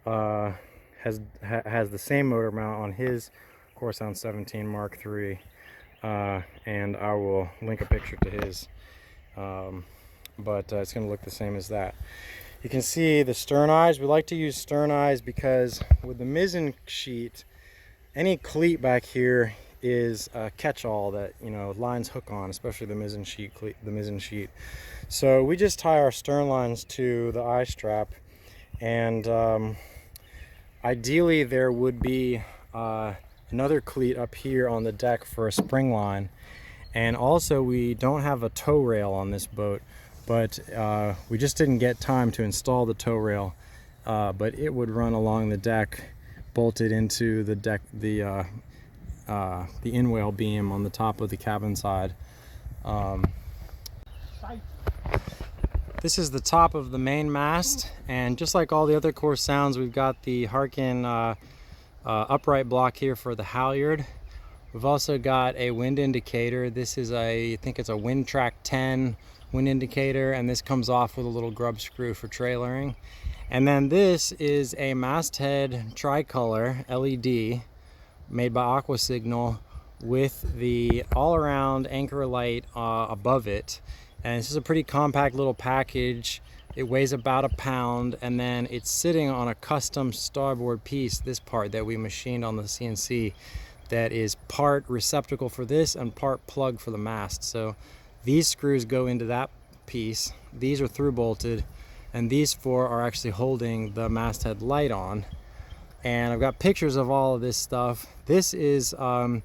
has the same motor mount on his Corsound 17 Mark III, and I will link a picture to his. But it's going to look the same as that. You can see the stern eyes. We like to use stern eyes because with the Mizzen Sheet, any cleat back here is a catch-all that lines hook on, especially the Mizzen Sheet cleat, the Mizzen Sheet. So we just tie our stern lines to the eye strap, and ideally there would be another cleat up here on the deck for a spring line. And also, we don't have a tow rail on this boat, but we just didn't get time to install the tow rail. But it would run along the deck, bolted into the deck, the in-whale beam on the top of the cabin side. This is the top of the main mast, and just like all the other core sounds, we've got the Harkin upright block here for the halyard. We've also got a wind indicator. This is I think it's a Wind Track 10 wind indicator, and this comes off with a little grub screw for trailering. And then this is a Masthead tricolor LED made by Aqua Signal with the all-around anchor light above it. And this is a pretty compact little package. It weighs about a pound, and then it's sitting on a custom starboard piece, this part that we machined on the CNC, that is part receptacle for this and part plug for the mast. So these screws go into that piece, these are through bolted, and these four are actually holding the masthead light on. And I've got pictures of all of this stuff. This is about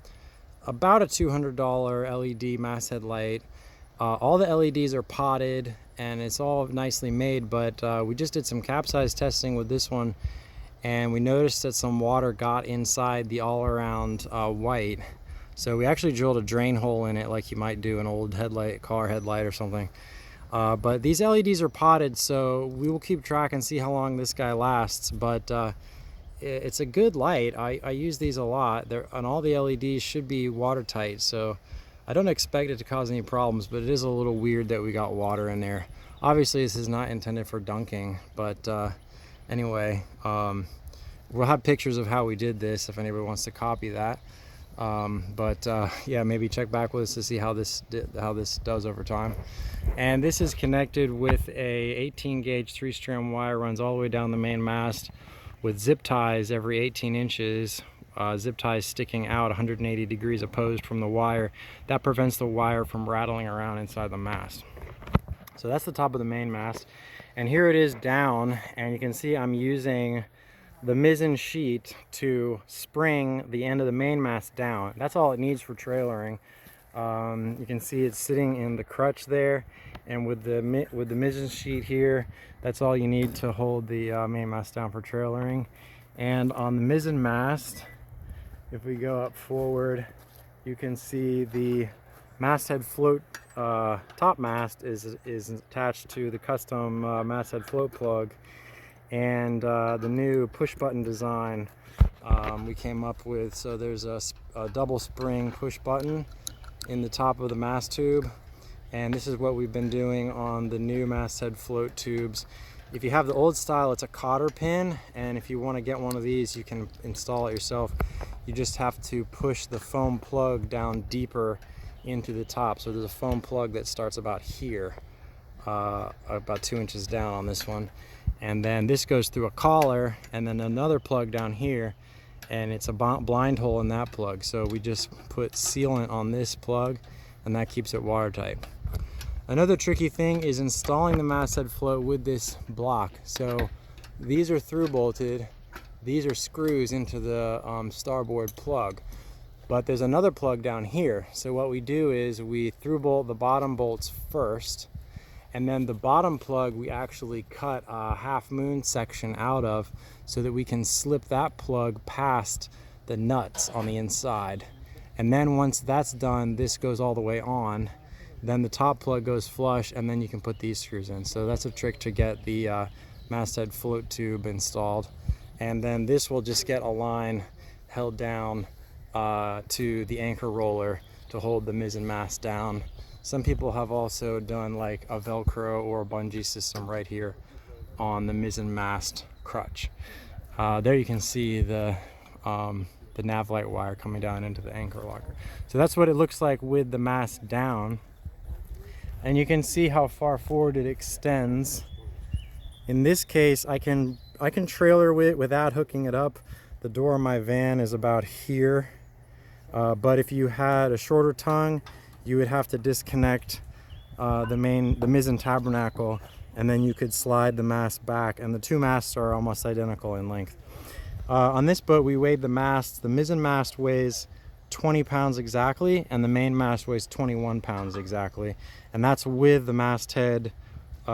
a $200 LED masthead light. All the LEDs are potted and it's all nicely made, but we just did some capsize testing with this one, and we noticed that some water got inside the all-around white. So we actually drilled a drain hole in it like you might do an old headlight, car headlight or something. But these LEDs are potted, so we will keep track and see how long this guy lasts. But it's a good light. I use these a lot. And all the LEDs should be watertight, so I don't expect it to cause any problems, but it is a little weird that we got water in there. Obviously, this is not intended for dunking, but anyway, we'll have pictures of how we did this if anybody wants to copy that. Yeah, maybe check back with us to see how this does over time. And this is connected with a 18 gauge 3-strand wire, runs all the way down the main mast with zip ties every 18 inches. Zip ties sticking out 180 degrees opposed from the wire. That prevents the wire from rattling around inside the mast. So that's the top of the main mast, and here it is down, and you can see I'm using the Mizzen Sheet to spring the end of the main mast down. That's all it needs for trailering. You can see it's sitting in the crutch there, and with the Mizzen Sheet here, that's all you need to hold the main mast down for trailering. And on the mizzen mast, if we go up forward, you can see the masthead float top mast is attached to the custom masthead float plug, and the new push button design we came up with. So there's a double spring push button in the top of the mast tube, and this is what we've been doing on the new masthead float tubes. If you have the old style, it's a cotter pin, and if you want to get one of these, you can install it yourself. You just have to push the foam plug down deeper into the top. So there's a foam plug that starts about here, about 2 inches down on this one, and then this goes through a collar, and then another plug down here, and it's a blind hole in that plug. So we just put sealant on this plug, and that keeps it watertight. Another tricky thing is installing the masthead float with this block. So these are through bolted, these are screws into the starboard plug, but there's another plug down here. So what we do is we through bolt the bottom bolts first, and then the bottom plug we actually cut a half moon section out of so that we can slip that plug past the nuts on the inside. And then once that's done, this goes all the way on. Then the top plug goes flush, and then you can put these screws in. So that's a trick to get the masthead float tube installed. And then this will just get a line held down to the anchor roller to hold the mizzen mast down. Some people have also done like a Velcro or a bungee system right here on the mizzen mast crutch. There you can see the nav light wire coming down into the anchor locker. So that's what it looks like with the mast down. And you can see how far forward it extends. In this case, I can trailer with it without hooking it up. The door of my van is about here. But if you had a shorter tongue, you would have to disconnect the mizzen tabernacle, and then you could slide the mast back, and the two masts are almost identical in length. On this boat, we weighed the masts. The mizzen mast weighs 20 pounds exactly, and the main mast weighs 21 pounds exactly, and that's with the masthead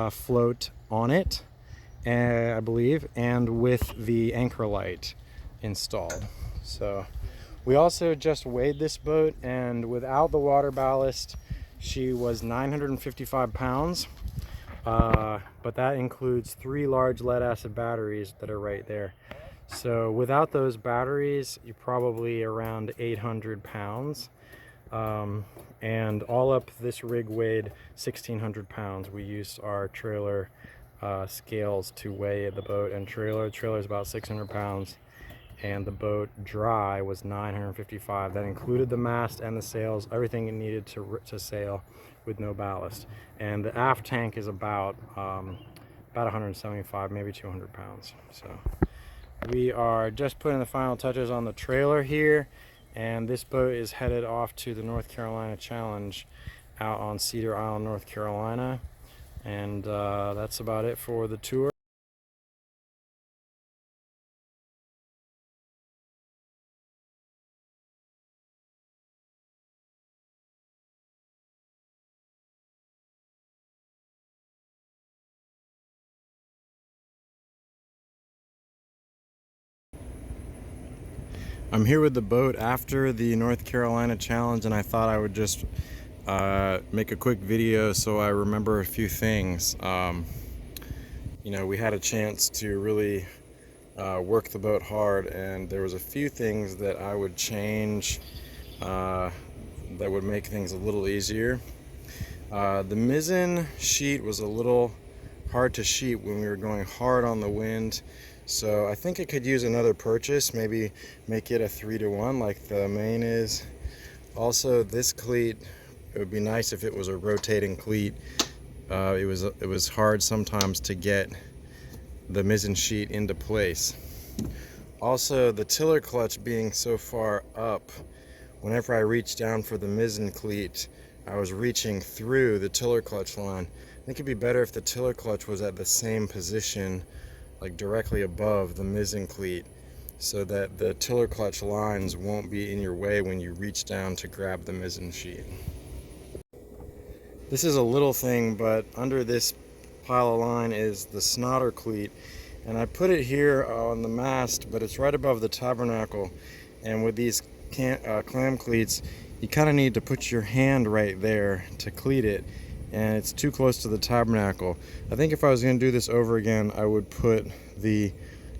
float on it, I believe, and with the anchor light installed. So we also just weighed this boat, and without the water ballast, she was 955 pounds, but that includes 3 large lead acid batteries that are right there. So without those batteries, you're probably around 800 pounds. And all up, this rig weighed 1,600 pounds. We used our trailer scales to weigh the boat and trailer. The trailer is about 600 pounds, and the boat dry was 955. That included the mast and the sails, everything it needed to sail with no ballast. And the aft tank is about 175, maybe 200 pounds. So we are just putting the final touches on the trailer here, and this boat is headed off to the North Carolina Challenge out on Cedar Island, North Carolina. And that's about it for the tour. I'm here with the boat after the North Carolina Challenge, and I thought I would just make a quick video so I remember a few things. You know, we had a chance to really work the boat hard, and there was a few things that I would change that would make things a little easier. The Mizzen Sheet was a little hard to sheet when we were going hard on the wind. So I think it could use another purchase, maybe make it a 3-to-1 like the main is. Also, this cleat, it would be nice if it was a rotating cleat. It was hard sometimes to get the Mizzen Sheet into place. Also, the tiller clutch being so far up, whenever I reached down for the mizzen cleat, I was reaching through the tiller clutch line. I think it'd be better if the tiller clutch was at the same position, like directly above the mizzen cleat, so that the tiller clutch lines won't be in your way when you reach down to grab the Mizzen Sheet. This is a little thing, but under this pile of line is the Snotter cleat, and I put it here on the mast, but it's right above the Tabernacle. And with these clam cleats, you kind of need to put your hand right there to cleat it, and it's too close to the Tabernacle. I think if I was going to do this over again, I would put the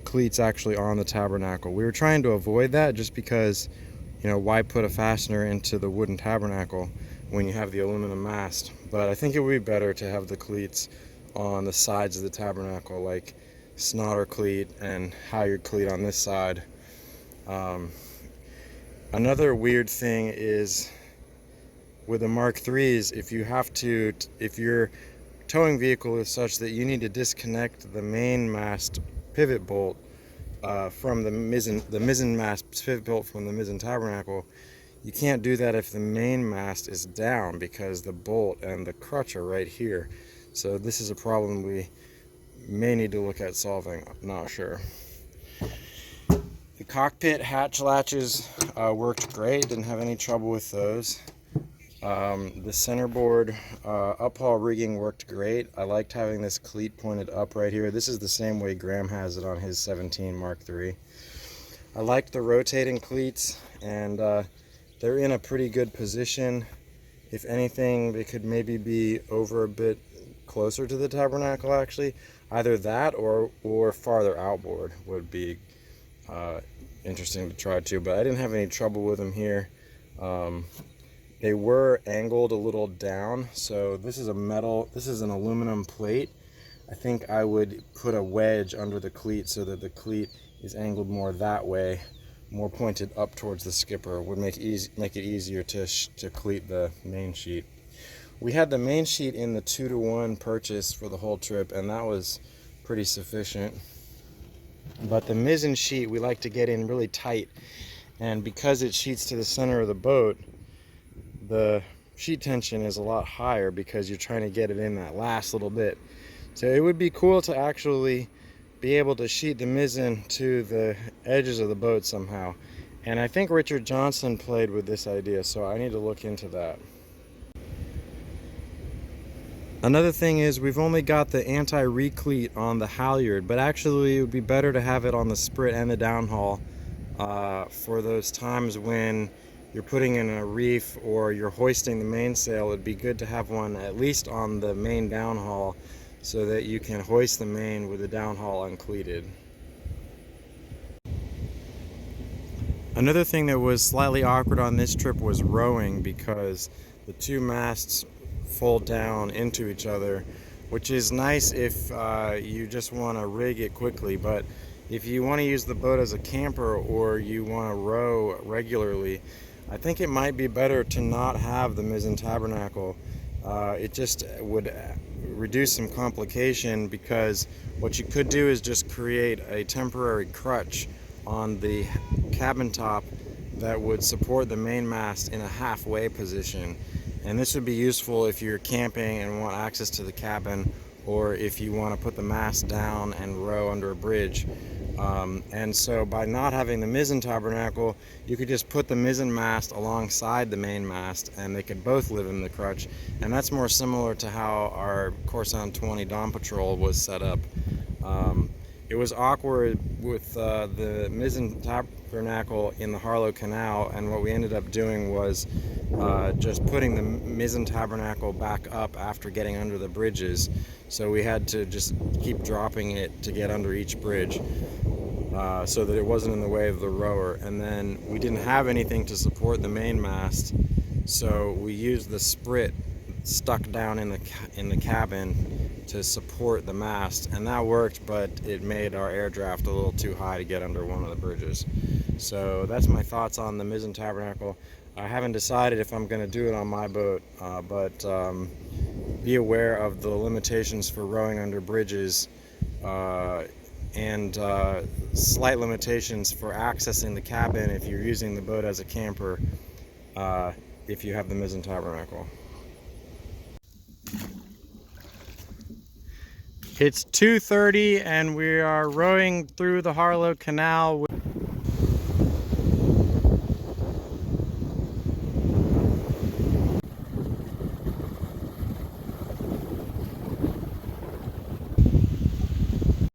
cleats actually on the Tabernacle. We were trying to avoid that just because, you know, why put a fastener into the wooden Tabernacle when you have the aluminum mast? But I think it would be better to have the cleats on the sides of the Tabernacle, like Snotter cleat and halyard cleat on this side. Another weird thing is with the Mark IIIs, if your towing vehicle is such that you need to disconnect the main mast pivot bolt from the mizzen mast pivot bolt from the mizzen Tabernacle, you can't do that if the main mast is down, because the bolt and the crutch are right here. So this is a problem we may need to look at solving. I'm not sure. The cockpit hatch latches worked great, didn't have any trouble with those. The centerboard uphaul rigging worked great. I liked having this cleat pointed up right here. This is the same way Graham has it on his 17 Mark III. I liked the rotating cleats, and they're in a pretty good position. If anything, they could maybe be over a bit closer to the Tabernacle actually. Either that or farther outboard would be interesting to try too, but I didn't have any trouble with them here. They were angled a little down, so this is an aluminum plate. I think I would put a wedge under the cleat so that the cleat is angled more that way, more pointed up towards the skipper. Would make it easier to cleat the main sheet. We had the main sheet in the 2-to-1 purchase for the whole trip, and that was pretty sufficient. But the Mizzen Sheet we like to get in really tight, and because it sheets to the center of the boat, the sheet tension is a lot higher because you're trying to get it in that last little bit. So it would be cool to actually be able to sheet the mizzen to the edges of the boat somehow. And I think Richard Johnson played with this idea, so I need to look into that. Another thing is we've only got the anti-recleat on the halyard, but actually it would be better to have it on the sprit and the downhaul for those times when you're putting in a reef or you're hoisting the mainsail. It'd be good to have one at least on the main downhaul so that you can hoist the main with the downhaul uncleated. Another thing that was slightly awkward on this trip was rowing, because the two masts fold down into each other, which is nice if you just want to rig it quickly, but if you want to use the boat as a camper or you want to row regularly, I think it might be better to not have the Mizzen Tabernacle. It just would reduce some complication, because what you could do is just create a temporary crutch on the cabin top that would support the main mast in a halfway position. And this would be useful if you're camping and want access to the cabin, or if you want to put the mast down and row under a bridge. And so by not having the Mizzen Tabernacle, you could just put the mizzen mast alongside the main mast and they could both live in the crutch. And that's more similar to how our Corson 20 Dawn Patrol was set up. It was awkward with the Mizzen Tabernacle in the Harlow Canal, and what we ended up doing was just putting the Mizzen Tabernacle back up after getting under the bridges. So we had to just keep dropping it to get under each bridge, so that it wasn't in the way of the rower. And then we didn't have anything to support the main mast, so we used the sprit stuck down in the cabin to support the mast, and that worked, but it made our air draft a little too high to get under one of the bridges. So that's my thoughts on the Mizzen Tabernacle. I haven't decided if I'm going to do it on my boat, but be aware of the limitations for rowing under bridges, and slight limitations for accessing the cabin if you're using the boat as a camper, if you have the Mizzen Tabernacle. It's 2:30 and we are rowing through the Harlow Canal